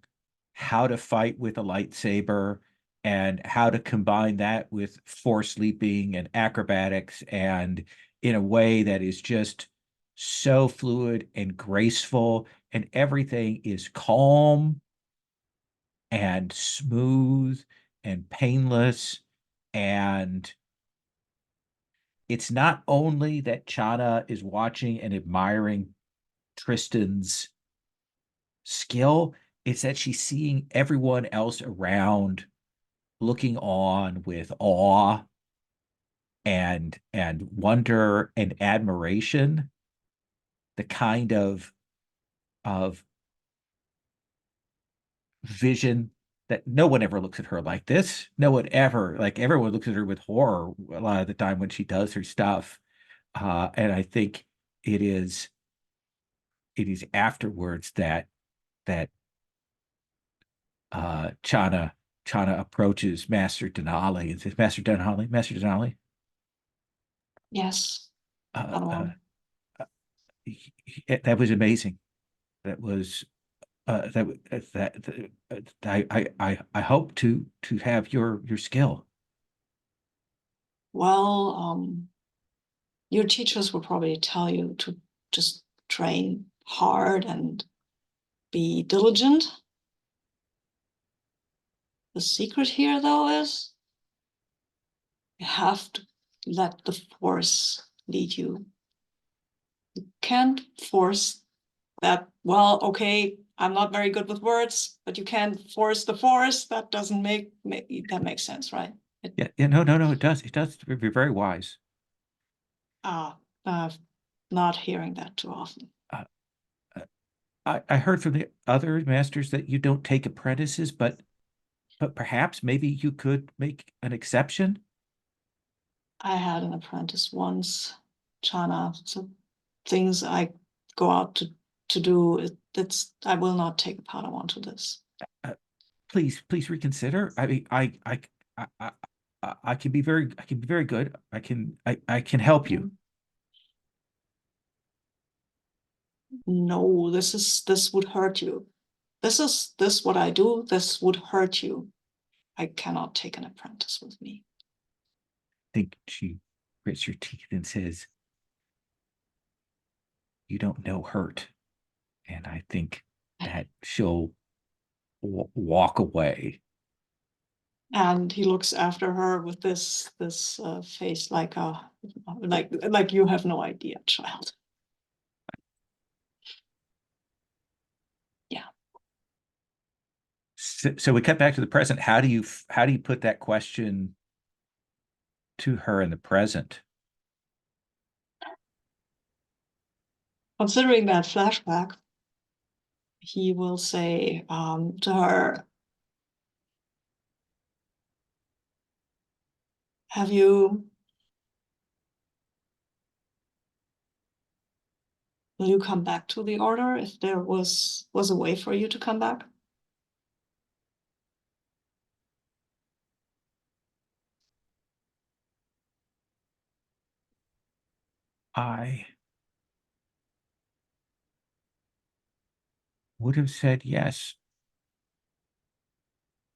A: how to fight with a lightsaber and how to combine that with force leaping and acrobatics, and in a way that is just so fluid and graceful, and everything is calm and smooth and painless. And it's not only that Chana is watching and admiring Tristan's skill, it's that she's seeing everyone else around looking on with awe and wonder and admiration, the kind of vision that no one ever looks at her like this. No one ever, like everyone looks at her with horror a lot of the time when she does her stuff. And I think it is afterwards that Chana approaches Master Denali and says, Master Denali,
C: Yes.
A: uh,
C: Padawan.
A: that was amazing. That was that I hope to have your skill.
C: Well, your teachers will probably tell you to just train hard and be diligent. The secret here, though, is you have to let the force lead you. You can't force that. Well, okay, I'm not very good with words, but you can't force the force. That doesn't make that makes sense, right?
A: Yeah, no, it does. It does. Be very wise.
C: Not hearing that too often.
A: I heard from the other masters that you don't take apprentices, but perhaps maybe you could make an exception.
C: I had an apprentice once, Chana. So things I go out to do, I will not take a Padawan to this.
A: Please reconsider. I mean, I can be very good. I can help you.
C: No, this would hurt you. This what I do, this would hurt you. I cannot take an apprentice with me.
A: I think she grits her teeth and says, you don't know hurt. And I think that she'll walk away.
C: And he looks after her with this face like you have no idea, child. Yeah.
A: So we cut back to the present. How do you put that question to her in the present?
C: Considering that flashback, he will say to her, will you come back to the order if there was a way for you to come back?
A: I would have said yes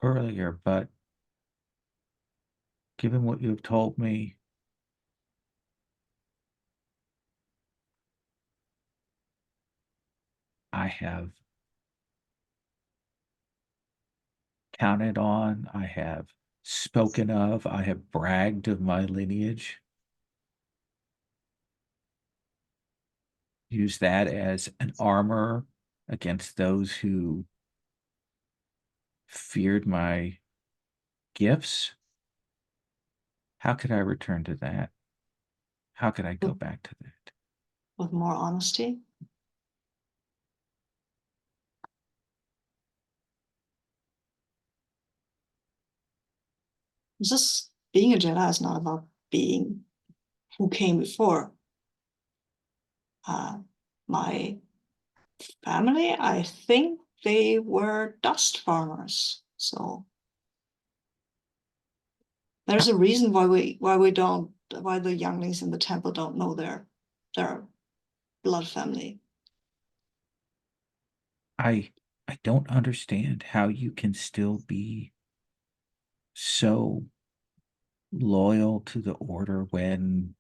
A: earlier, but given what you've told me, I have counted on, I have spoken of, I have bragged of my lineage. Use that as an armor against those who feared my gifts. How could I return to that? How could I go back to that?
C: With more honesty? Just being a Jedi is not about being who came before. My family, I think they were dust farmers. So there's a reason why the younglings in the temple don't know their blood family.
A: I don't understand how you can still be so loyal to the order when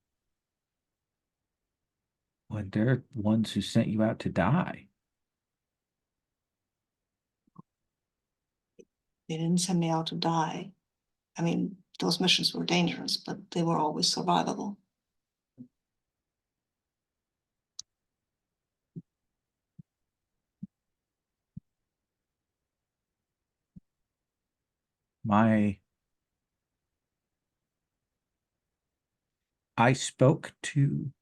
A: they're ones who sent you out to die.
C: They didn't send me out to die. I mean, those missions were dangerous, but they were always survivable.
A: I spoke to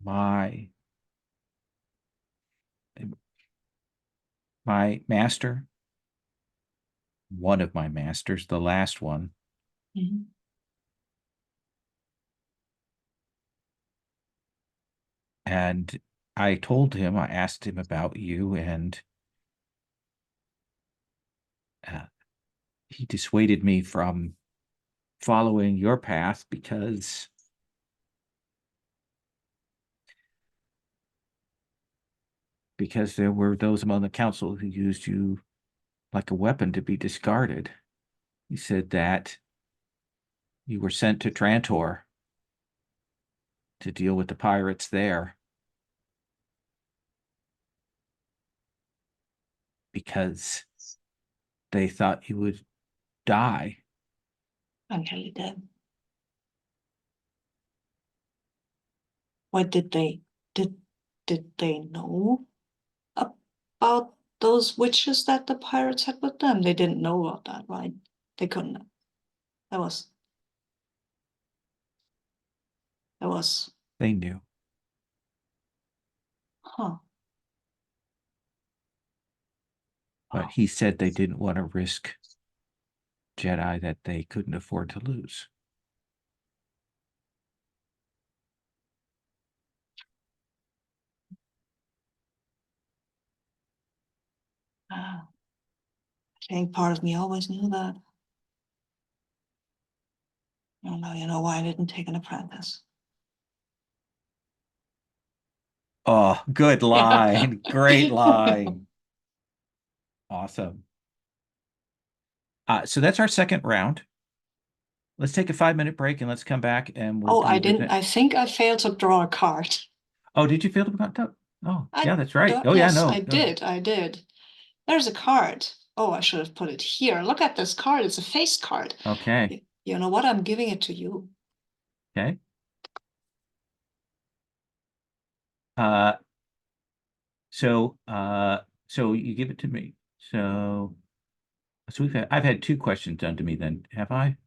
A: my master, one of my masters, the last one.
C: Mhm.
A: And I told him, I asked him about you, and he dissuaded me from following your path because there were those among the council who used you like a weapon to be discarded. He said that you were sent to Trantor to deal with the pirates there because they thought you would die.
C: Until he did. What did they know about those witches that the pirates had with them? They didn't know about that, right? They couldn't have. That was
A: They knew.
C: huh.
A: But he said they didn't want to risk Jedi that they couldn't afford to lose.
C: I think part of me always knew that. I don't know, you know why I didn't take an apprentice.
A: Oh, good line. Great line. Awesome. So that's our second round. Let's take a 5-minute break and let's come back and we'll
C: Oh,
A: do
C: I
A: the
C: didn't. I think I failed to draw a card.
A: Oh, did you fail to contact? Oh, yeah, that's right.
C: don't-
A: Oh, yeah,
C: yes,
A: no.
C: I did. I did. There's a card. Oh, I should have put it here. Look at this card. It's a face card.
A: Okay.
C: You know what? I'm giving it to you.
A: Okay. Uh, so you give it to me. So I've had 2 questions done to me then, have I?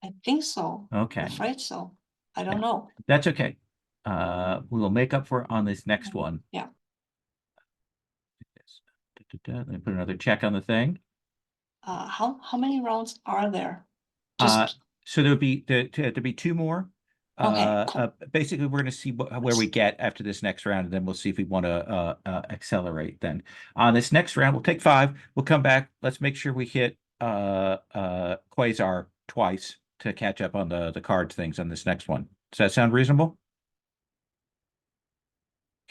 C: I think so.
A: Okay.
C: I'm afraid so. I don't
A: Yeah.
C: know.
A: That's okay. We will make up for it on this next one.
C: Yeah.
A: Let me put another check on the thing.
C: How many rounds are there?
A: Uh,
C: Just
A: so there'll be 2 more.
C: okay, cool.
A: Basically, we're going to see where we get after this next round, and then we'll see if we want to accelerate. Then on this next round, we'll take 5. We'll come back. Let's make sure we hit Quasar twice to catch up on the cards things on this next one. Does that sound reasonable?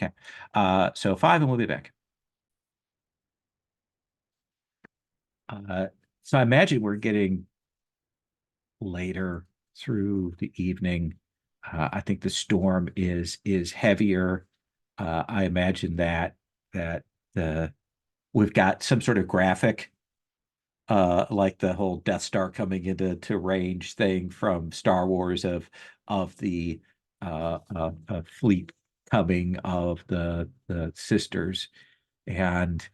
A: Okay. So 5, and we'll be back. So I imagine we're getting later through the evening. I think the storm is heavier. I imagine that the we've got some sort of graphic, like the whole Death Star coming into range thing from Star Wars of the fleet coming of the sisters, and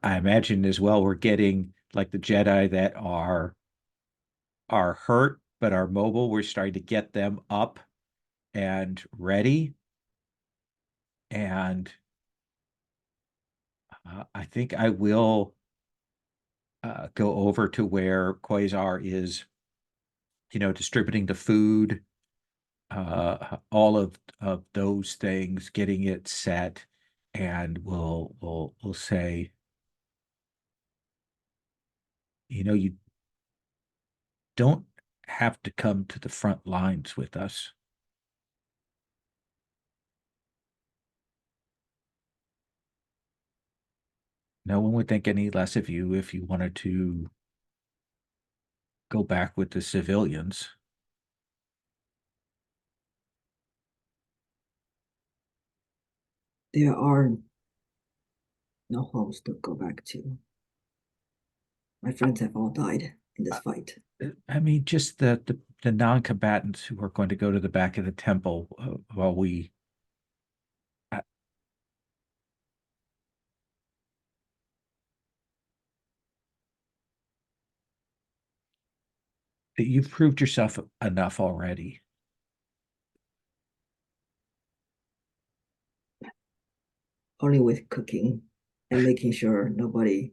A: I imagine as well we're getting like the Jedi that are hurt but are mobile. We're starting to get them up and ready. And I think I will go over to where Quasar is, distributing the food, all of those things, getting it set, and we'll say, you don't have to come to the front lines with us. No one would think any less of you if you wanted to go back with the civilians.
B: There are no homes to go back to. My friends have all died in this fight.
A: I mean, just the non-combatants who are going to go to the back of the temple while we. You've proved yourself enough already.
B: Only with cooking and making sure nobody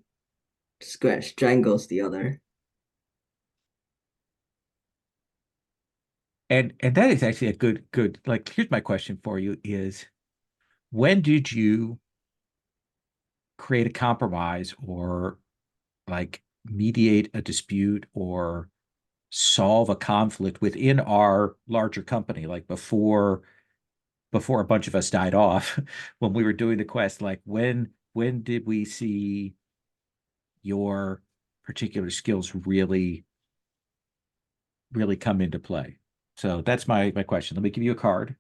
B: strangles the other.
A: And that is actually a good, like, here's my question for you is, when did you create a compromise or like mediate a dispute or solve a conflict within our larger company, like before a bunch of us died off when we were doing the quest? Like, when did we see your particular skills really come into play? So that's my question. Let me give you a card.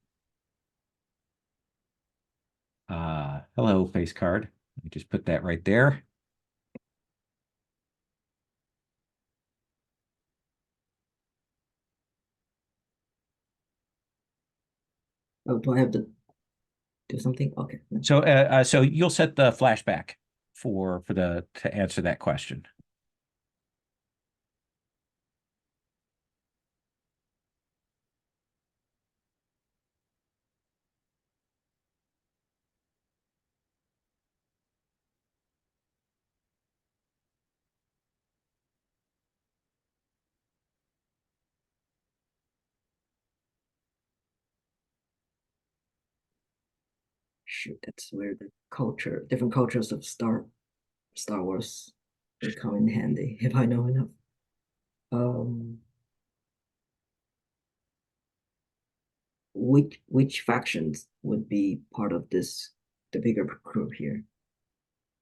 A: Hello, face card. Let me just put that right there.
B: Oh, do I have to do something? Okay. No.
A: So you'll set the flashback for to answer that question.
B: Shoot, that's where the different cultures of Star Wars will come in handy if I know enough. Which factions would be part of the bigger group here?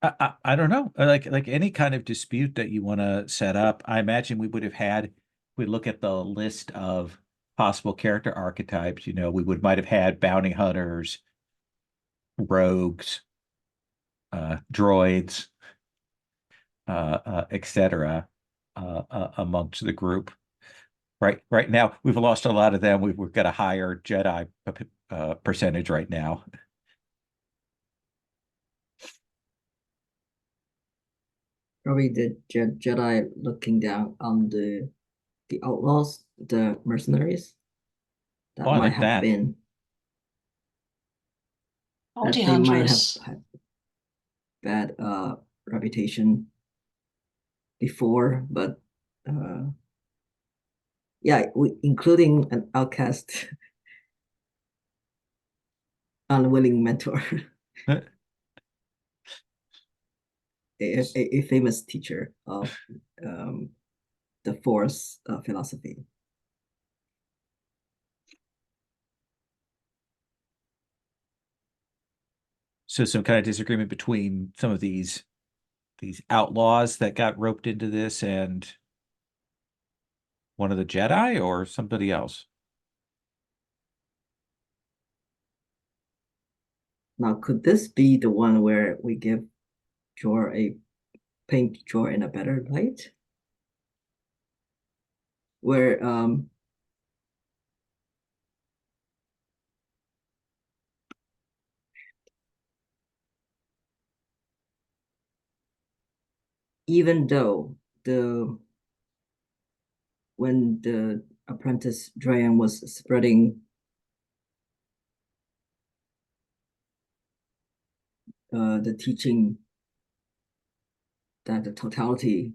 A: I don't know. Like any kind of dispute that you want to set up, I imagine we would have had. We look at the list of possible character archetypes. We might have had bounty hunters, rogues, droids, etc. Amongst the group. Right now, we've lost a lot of them. We've got a higher Jedi percentage right now.
B: Probably the Jedi looking down on the outlaws, the mercenaries. That
A: Oh, I
B: might
A: like
B: have
A: that.
B: been
C: Bounty
B: they might have
C: hunters.
B: had bad reputation before, but yeah, including an outcast, unwilling mentor, a famous teacher of the Force philosophy.
A: So some kind of disagreement between some of these outlaws that got roped into this and one of the Jedi or somebody else.
B: Now, could this be the one where we give paint Jor in a better light? Where even though when the apprentice Drayan was spreading the teaching that the totality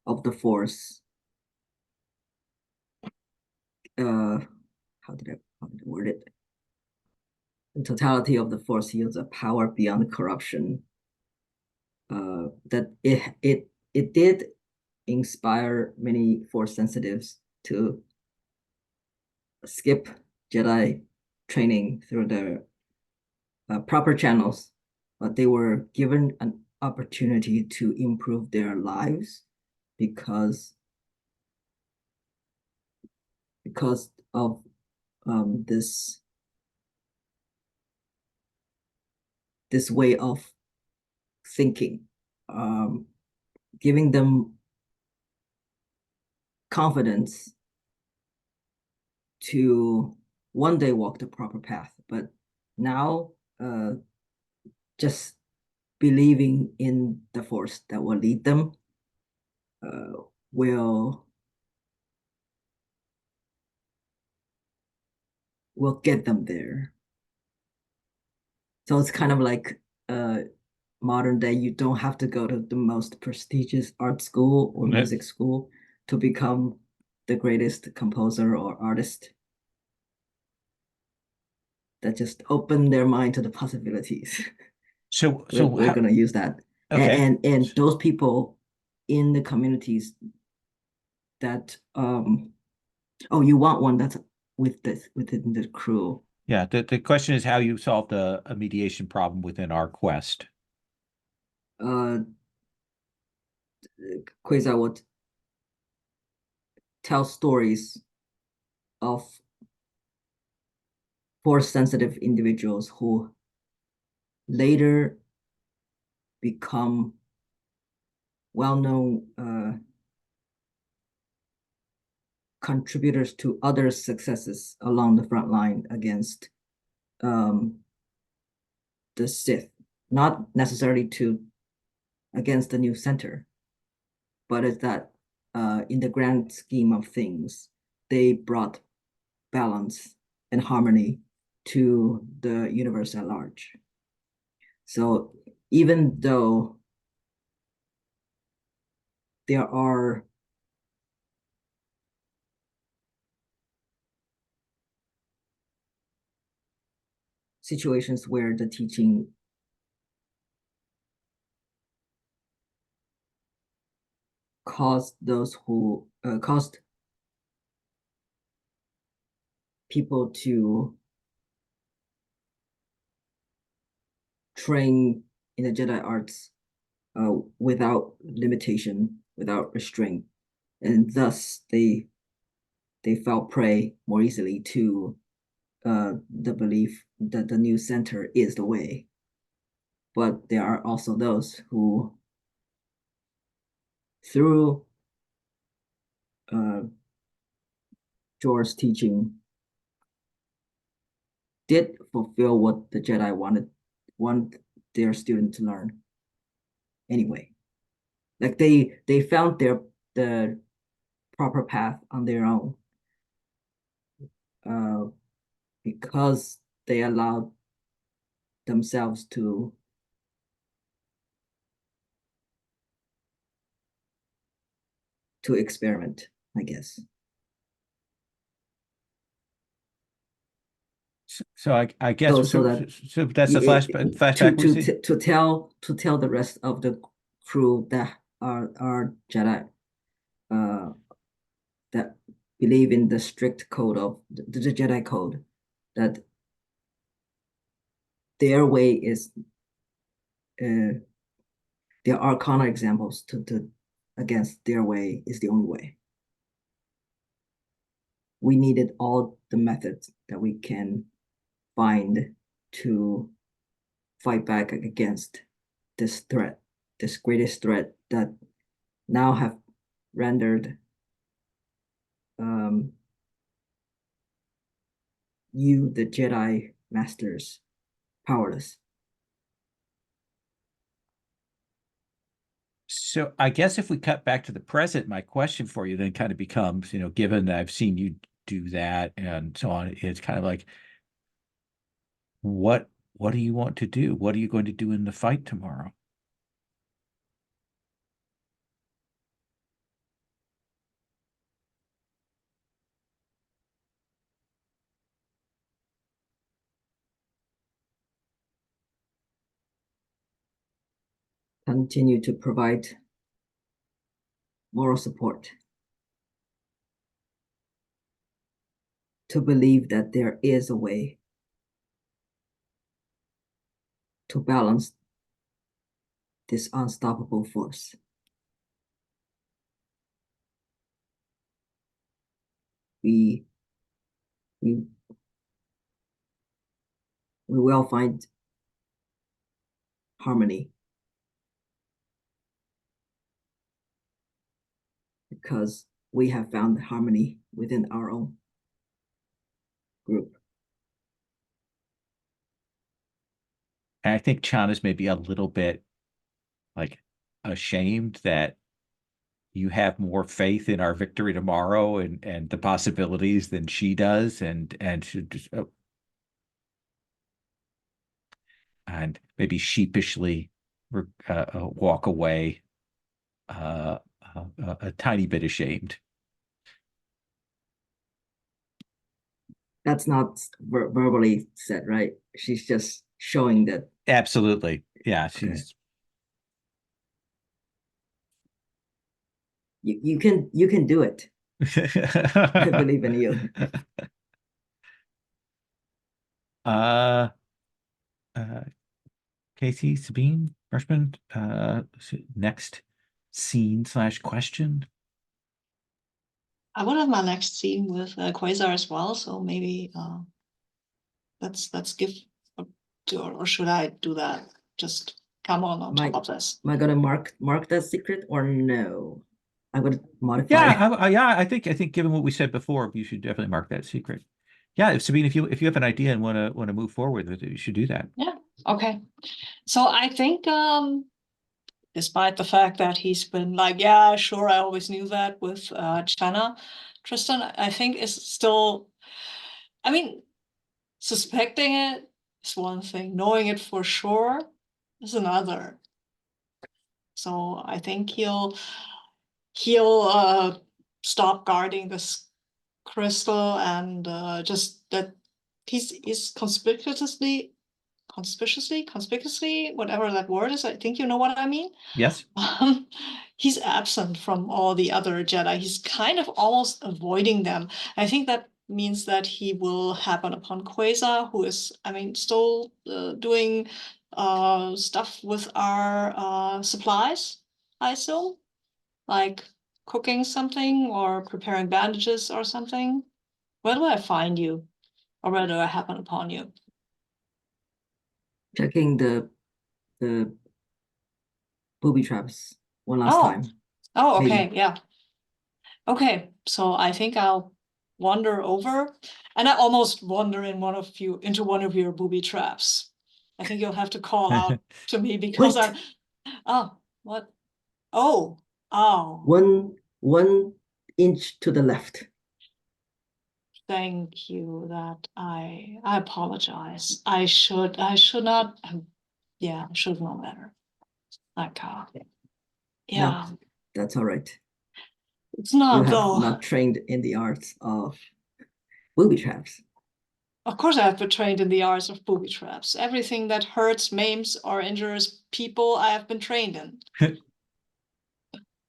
B: of the Force, how did I word it? The totality of the Force yields a power beyond corruption. That it did inspire many Force sensitives to skip Jedi training through the proper channels, but they were given an opportunity to improve their lives because of this way of thinking, giving them confidence to one day walk the proper path. But now, just believing in the force that will lead them, will get them there. So it's kind of like modern day. You don't have to go to the most prestigious art school or
A: Yeah.
B: music school to become the greatest composer or artist. That just open their mind to the possibilities.
A: So
B: We're gonna use that.
A: Okay.
B: And those people in the communities that oh, you want one that's within the crew.
A: Yeah, the question is how you solved a mediation problem within our quest.
B: Quasar would tell stories of force sensitive individuals who later become well-known contributors to other successes along the front line against the Sith, not necessarily against the new center, but it's that in the grand scheme of things, they brought balance and harmony to the universe at large. So even though there are situations where the teaching caused people to train in the Jedi arts without limitation, without restraint, and thus they fell prey more easily to the belief that the new center is the way. But there are also those who, through Jor's teaching, did fulfill what the Jedi want their student to learn. Anyway, like they found the proper path on their own, because they allowed themselves to experiment, I guess.
A: So I guess
B: So that
A: so that's the flashback we see.
B: to tell the rest of the crew that are Jedi, that believe in the strict code of the Jedi code, that their way is there are counter examples to against their way is the only way. We needed all the methods that we can find to fight back against this threat, this greatest threat that now have rendered you, the Jedi Masters, powerless.
A: So I guess if we cut back to the present, my question for you then kind of becomes, given that I've seen you do that and so on, it's kind of like, what do you want to do? What are you going to do in the fight tomorrow?
B: Continue to provide moral support, to believe that there is a way to balance this unstoppable force. We will find harmony because we have found harmony within our own group.
A: And I think Chan is maybe a little bit like ashamed that you have more faith in our victory tomorrow and the possibilities than she does, and should just and maybe sheepishly walk away, a tiny bit ashamed.
B: That's not verbally said, right? She's just showing that.
A: Absolutely, yeah.
B: Okay.
A: She's
B: You can do it. I believe in you.
A: Casey, Sabine, freshman, next scene/question.
C: I would have my next scene with Quasar as well, so maybe let's give, or should I do that? Just come on top of this.
B: Am I gonna mark that secret or no? I'm gonna modify.
A: Yeah, yeah. I think given what we said before, you should definitely mark that secret. Yeah, if Sabine, if you have an idea and want to move forward with it, you should do that.
C: Yeah. Okay. So I think despite the fact that he's been like, yeah, sure, I always knew that with Channa, Tristan, I think is still, I mean, suspecting it is one thing, knowing it for sure is another. So I think he'll stop guarding this crystal and just that he's conspicuously, whatever that word is. I think you know what I mean.
A: Yes.
C: He's absent from all the other Jedi. He's kind of almost avoiding them. I think that means that he will happen upon Quasar, who is, I mean, still doing stuff with our supplies, I assume, like cooking something or preparing bandages or something. Where do I find you? Or where do I happen upon you?
B: Checking the booby traps one last time.
C: Oh, okay,
B: Maybe.
C: yeah. Okay, so I think I'll wander over, and I almost wander into one of your booby traps. I think you'll have to call out to me because
B: Wait.
C: oh, what? Oh, oh.
B: 1 inch to the left.
C: Thank you. That I apologize. I should not. Yeah, I should have known better. Like, yeah,
B: No, that's all right.
C: it's
B: You
C: not
B: have
C: though.
B: not trained in the arts of booby traps.
C: Of course, I have been trained in the arts of booby traps. Everything that hurts, maims, or injures people, I have been trained in.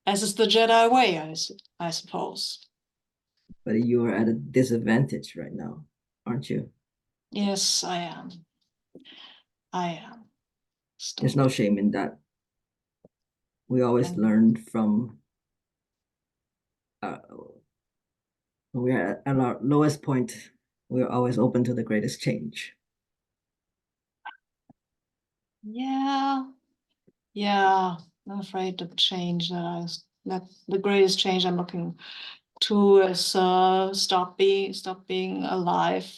C: As is the Jedi way, I suppose.
B: But you are at a disadvantage right now, aren't you?
C: Yes, I am. I am.
B: There's no shame in that. We always learn from when we are at our lowest point, we are always open to the greatest change.
C: Yeah, I'm afraid the change that the greatest change I'm looking to is stop being alive,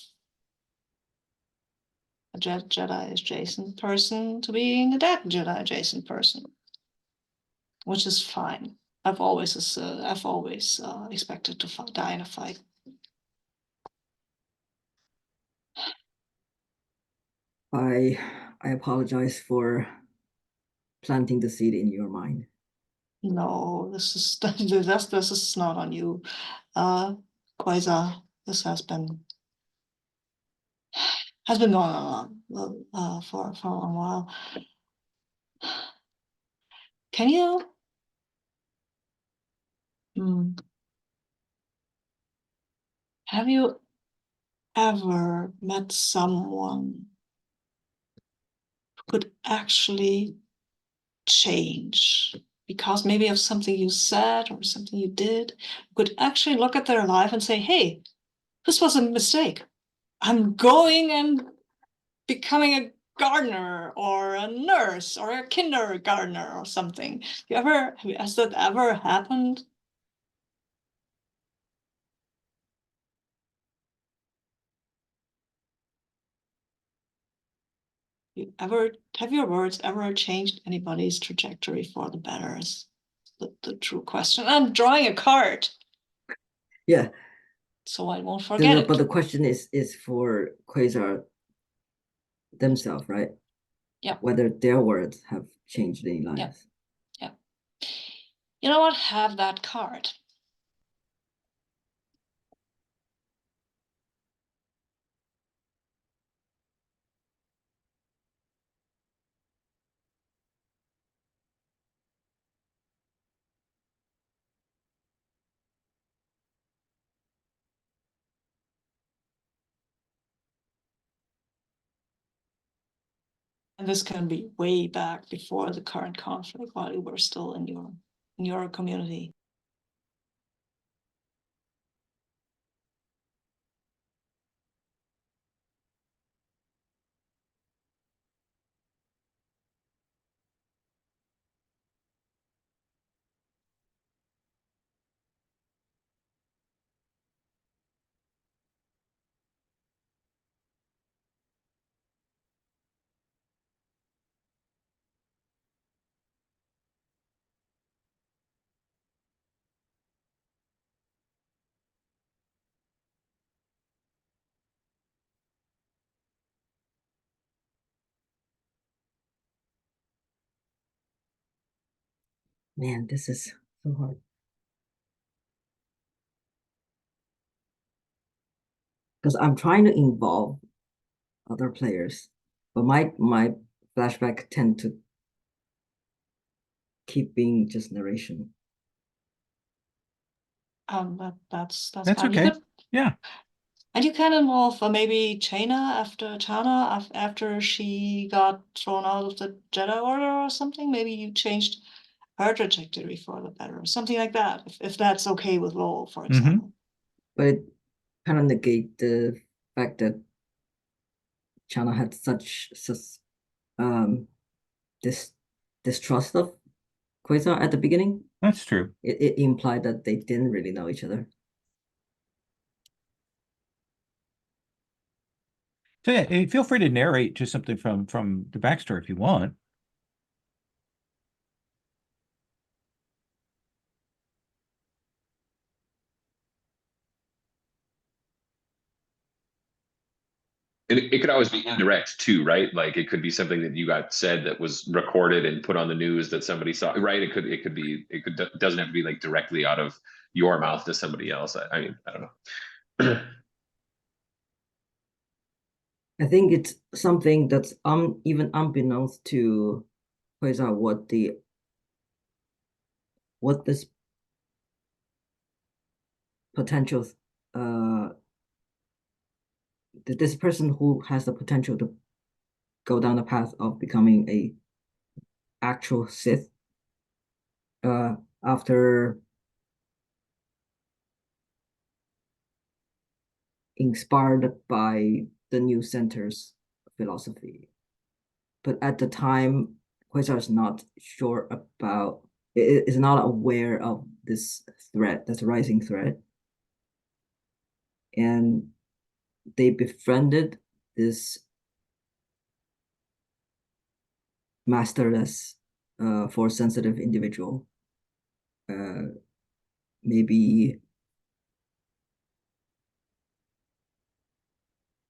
C: a Jedi adjacent person, to being a dead Jedi adjacent person, which is fine. I've always expected to die in a fight.
B: I apologize for planting the seed in your mind.
C: No, this is not on you, Quasar. This has been going on for a long while. Can you? Have you ever met someone who could actually change because maybe of something you said or something you did, could actually look at their life and say, hey, this was a mistake. I'm going and becoming a gardener or a nurse or a kindergartner or something. Has that ever happened? Have your words ever changed anybody's trajectory for the better? Is the true question. I'm drawing a card,
B: Yeah.
C: so I won't forget it.
B: But the question is for Quasar themselves, right?
C: Yeah.
B: Whether their words have changed any lives.
C: Yeah. You know what? Have that card. And this can be way back before the current conflict, while you were still in your community.
B: Man, this is so hard. Because I'm trying to involve other players, but my flashback tend to keep being just narration.
C: That's
A: That's
C: fine.
A: okay. Yeah.
C: And you can involve maybe Chana after she got thrown out of the Jedi Order or something. Maybe you changed her trajectory for the better, or something like that. If that's okay with Lowell, for example.
B: But it kind of negate the fact that Chana had such this distrust of Quasar at the beginning.
A: That's true.
B: It implied that they didn't really know each other.
A: So yeah, feel free to narrate just something from the backstory if you want.
D: It could always be indirect too, right? Like it could be something that you got said that was recorded and put on the news that somebody saw, right? It doesn't have to be like directly out of your mouth to somebody else. I mean, I don't know.
B: I think it's something that's even unbeknownst to Quasar what this potential this person who has the potential to go down the path of becoming a actual Sith after inspired by the new center's philosophy. But at the time, Quasar is not sure about is not aware of this threat, this rising threat. And they befriended this masterless force sensitive individual. Maybe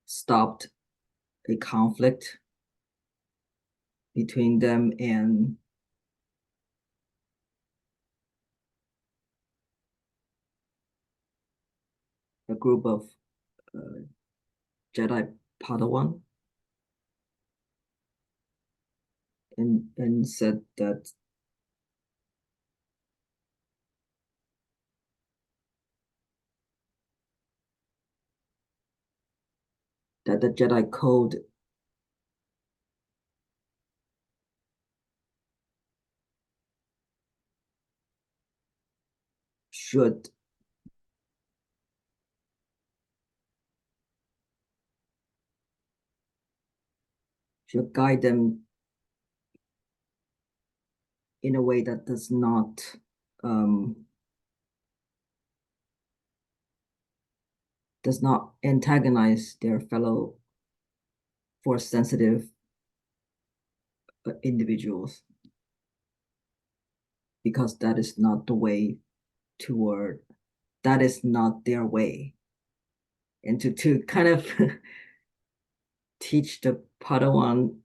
B: stopped a conflict between them and a group of Jedi Padawan, and said that the Jedi code should guide them in a way that does not antagonize their fellow force sensitive individuals, because that is not the way toward, that is not their way. And to kind of teach the Padawan,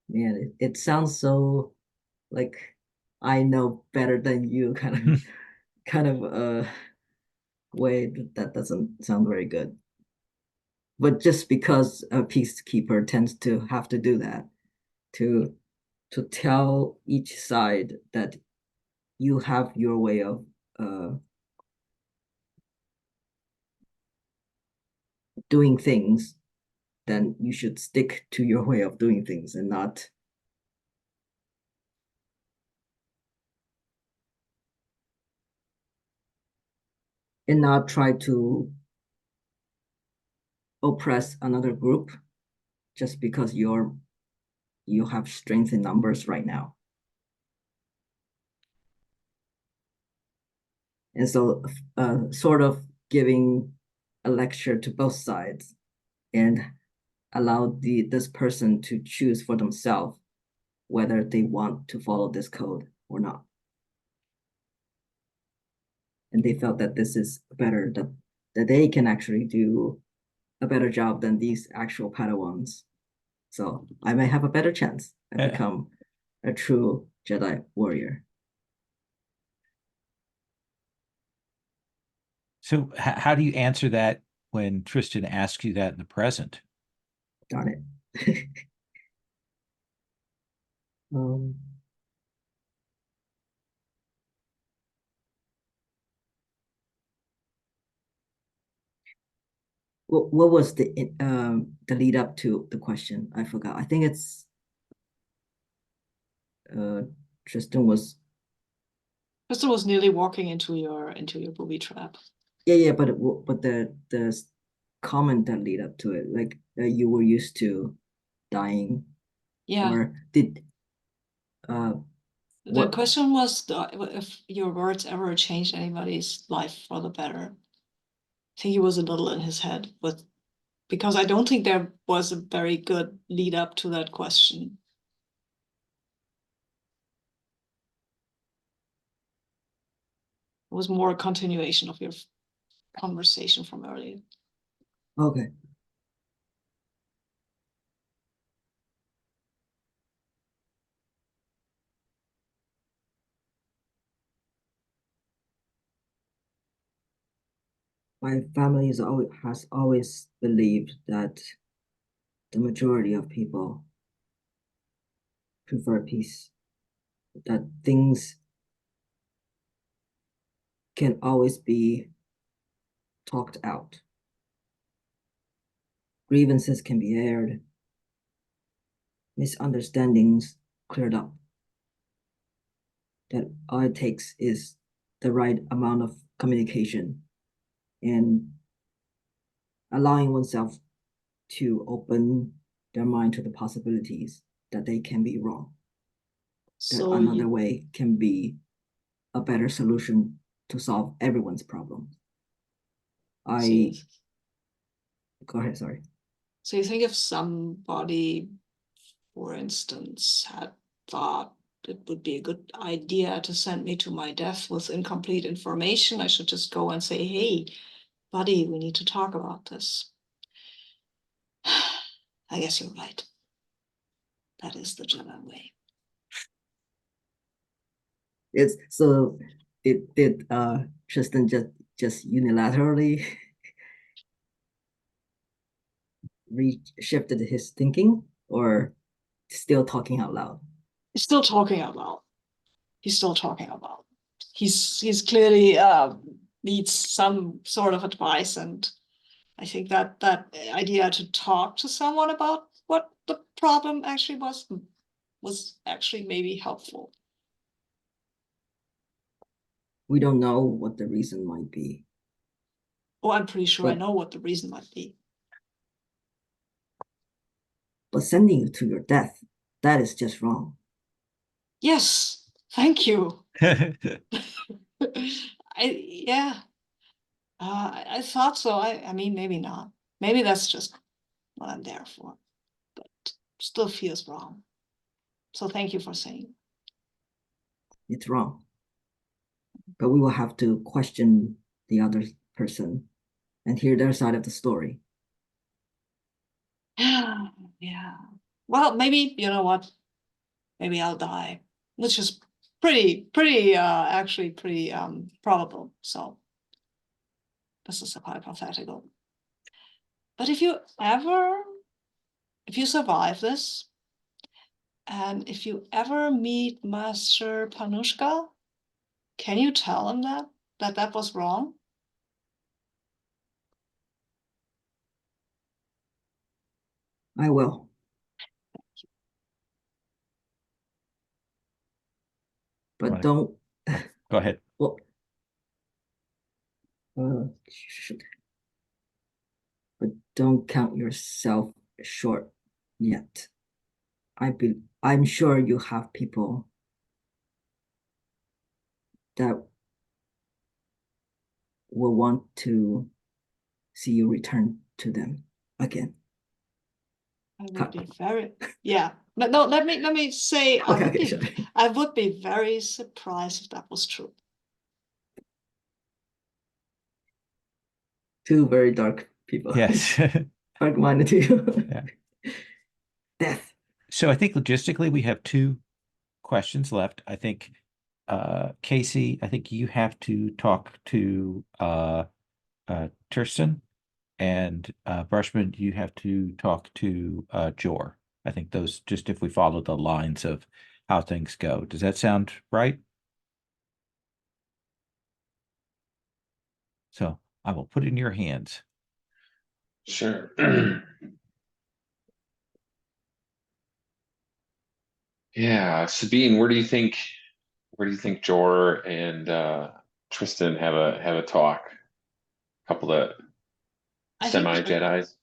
B: man, it sounds so like I know better than you kind of way. That doesn't sound very good. But just because a peacekeeper tends to have to do that, to tell each side that you have your way of doing things, then you should stick to your way of doing things and not try to oppress another group just because you have strength in numbers right now. And so sort of giving a lecture to both sides and allow this person to choose for themselves whether they want to follow this code or not. And they felt that this is better, that they can actually do a better job than these actual Padawans. So I may have a better chance and become a true Jedi warrior.
A: So how do you answer that when Tristan asks you that in the present?
B: Darn it. What was the lead up to the question? I forgot. I think it's Tristan was
C: nearly walking into your booby trap.
B: yeah, but the comment that lead up to it, like you were used to dying,
C: Yeah.
B: or did
C: the question was if your words ever changed anybody's life for the better. I think he was a little in his head because I don't think there was a very good lead up to that question. It was more a continuation of your conversation from earlier.
B: Okay. My family has always believed that the majority of people prefer peace, that things can always be talked out. Grievances can be aired, misunderstandings cleared up. That all it takes is the right amount of communication and allowing oneself to open their mind to the possibilities that they can be wrong. That another way can be a better solution to solve everyone's problem. Go ahead, sorry.
C: So you think if somebody, for instance, had thought it would be a good idea to send me to my death with incomplete information, I should just go and say, hey, buddy, we need to talk about this. I guess you're right. That is the Jedi way.
B: Did Tristan just unilaterally shifted his thinking, or still talking out loud?
C: He's still talking out loud. He's still talking out loud. He's clearly needs some sort of advice, and I think that idea to talk to someone about what the problem actually was actually maybe helpful.
B: We don't know what the reason might be.
C: Oh, I'm pretty sure I know what the reason might be.
B: But sending you to your death, that is just wrong.
C: Yes, thank you. I thought so. I mean, maybe not. Maybe that's just what I'm there for. But still feels wrong. So thank you for saying.
B: It's wrong. But we will have to question the other person and hear their side of the story.
C: Yeah. Well, maybe, you know what? Maybe I'll die, which is actually pretty probable. So this is a hypothetical. But if you survive this, and if you ever meet Master Panushka, can you tell him that was wrong?
B: I will. But
A: Wanna-
B: don't.
A: Go ahead.
B: Well, but don't count yourself short yet. I'm sure you have people that will want to see you return to them again.
C: I would be very, yeah. But no, let me say,
B: Okay,
C: I would be very surprised if that was true.
B: Two very dark people.
A: Yes.
B: Dark-minded too.
A: Yeah.
B: Death.
A: So I think logistically we have 2 questions left. I think Casey, I think you have to talk to Kirsten, and Brushman, you have to talk to Jor. I think those, just if we follow the lines of how things go. Does that sound right? So I will put it in your hands.
D: Sure. Yeah, Sabine, where do you think Jor and Tristan have a talk? A couple of
C: I think-
D: semi-Jedis.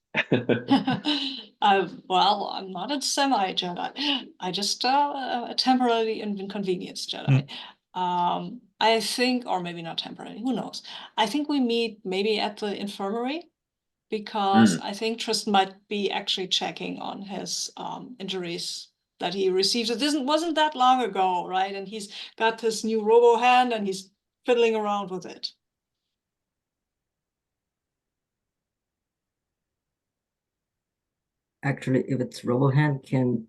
C: Well, I'm not a semi-Jedi. I just a temporarily inconvenienced Jedi. I think, or maybe not temporarily, who knows? I think we meet maybe at the infirmary, because I think Tristan might be actually checking on his injuries that he received. It wasn't that long ago, right? And he's got this new robo hand and he's fiddling around with it.
B: Actually, if it's RoboHand, can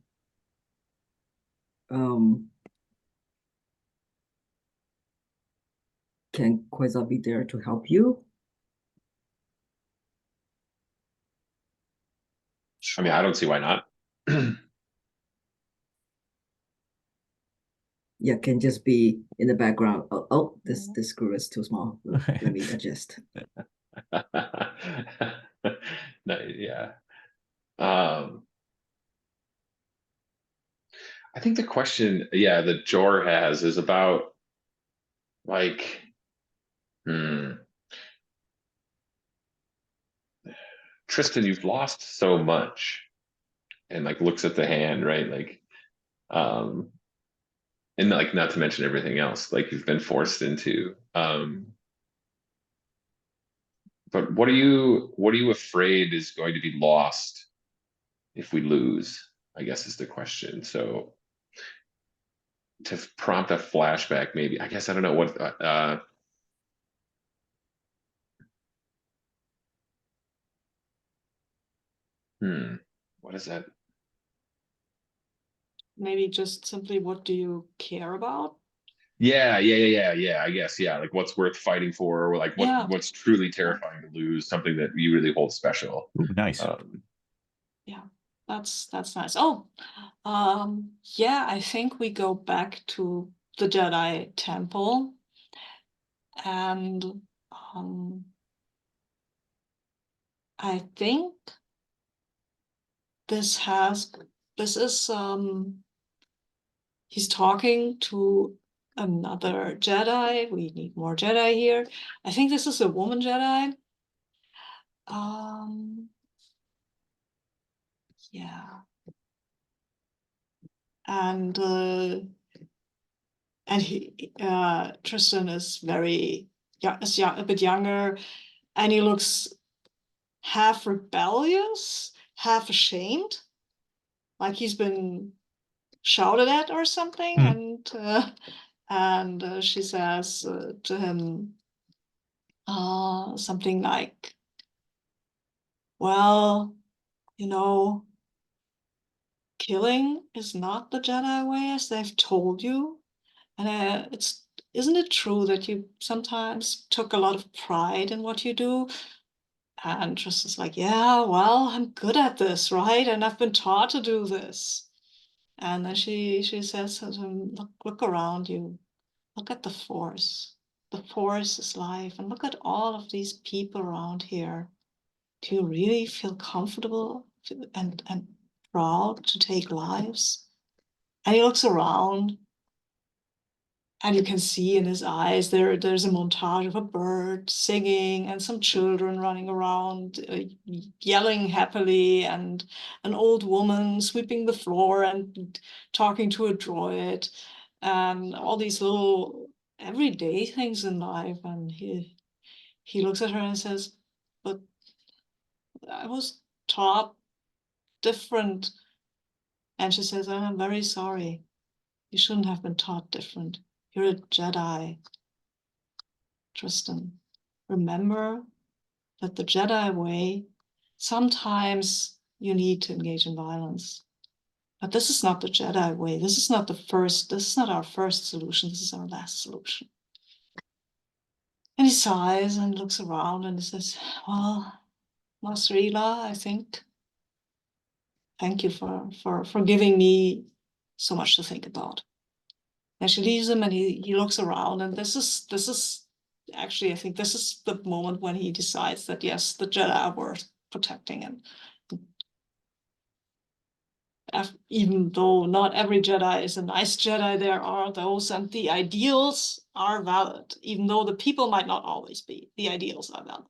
B: Quasar be there to help you?
D: I mean, I don't see why not.
B: Yeah, can just be in the background. Oh, this screw is too small. Let me adjust.
D: No, yeah. I think the question, yeah, that Jor has is about like, Tristan, you've lost so much, and like looks at the hand, right? Like, and like not to mention everything else, like you've been forced into. But what are you afraid is going to be lost if we lose? I guess is the question. So to prompt a flashback, maybe, I guess I don't know what what is that?
C: Maybe just simply, what do you care about?
D: Yeah. I guess, yeah. Like what's worth fighting for, or like what's truly terrifying to lose, something that you really hold special.
A: Ooh, nice.
C: Yeah, that's nice. Oh, yeah, I think we go back to the Jedi Temple, and I think this is he's talking to another Jedi. We need more Jedi here. I think this is a woman Jedi. Yeah. And Tristan is very young, a bit younger, and he looks half rebellious, half ashamed. like he's been shouted at or something. And she says to him something like, well, you know, killing is not the Jedi way, as they've told you. And isn't it true that you sometimes took a lot of pride in what you do? And Tristan's like, yeah, well, I'm good at this, right? And I've been taught to do this. And then she says to him, look around you. Look at the Force. The Force is life. And look at all of these people around here. Do you really feel comfortable and proud to take lives? And he looks around, and you can see in his eyes there's a montage of a bird singing and some children running around yelling happily, and an old woman sweeping the floor and talking to a droid, and all these little everyday things in life. And he looks at her and says, but I was taught different. And she says, I'm very sorry. You shouldn't have been taught different. You're a Jedi, Tristan. Remember that the Jedi way, sometimes you need to engage in violence. But this is not the Jedi way. This is not our first solution. This is our last solution. And he sighs and looks around and he says, well, Master Ela, I think, thank you for giving me so much to think about. And she leaves him, and he looks around, and this is actually, I think this is the moment when he decides that yes, the Jedi are worth protecting. And even though not every Jedi is a nice Jedi, there are those, and the ideals are valid, even though the people might not always be. The ideals are valid.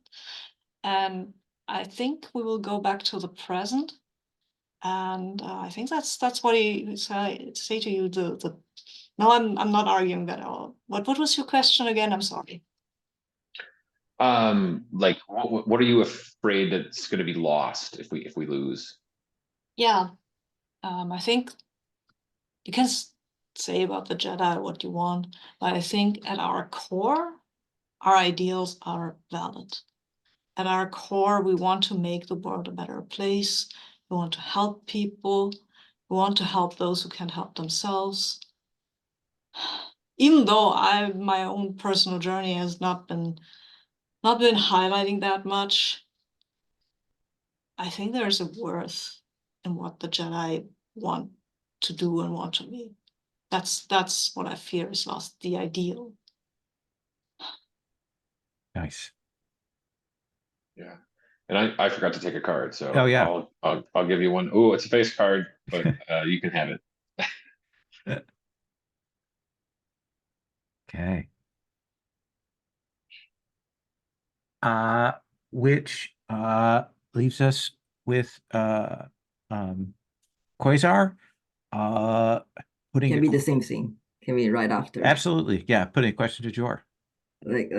C: And I think we will go back to the present. And I think that's what he say to you. No, I'm not arguing that at all. What was your question again? I'm sorry.
D: Like what are you afraid that's going to be lost if we lose?
C: Yeah, I think you can say about the Jedi what you want, but I think at our core, our ideals are valid. At our core, we want to make the world a better place. We want to help people. We want to help those who can't help themselves. Even though my own personal journey has not been highlighting that much, I think there's a worth in what the Jedi want to do and want to be. That's what I fear is lost, the ideal.
A: Nice.
D: Yeah. And I forgot to take a card, so
A: Oh, yeah.
D: I'll give you one. Oh, it's a face card, but you can have it.
A: Okay. Which leaves us with Quasar. Putting
B: Can be the same scene. Can be right after.
A: Absolutely, yeah. Putting a question to Jor.
B: Like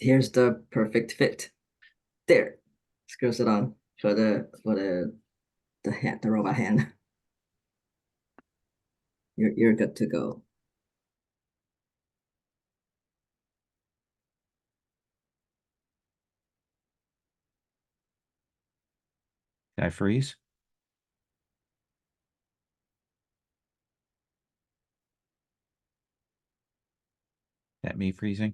B: here's the perfect fit. There. Screws it on for the hand, the robot hand. You're good to go.
A: Can I freeze? That me freezing?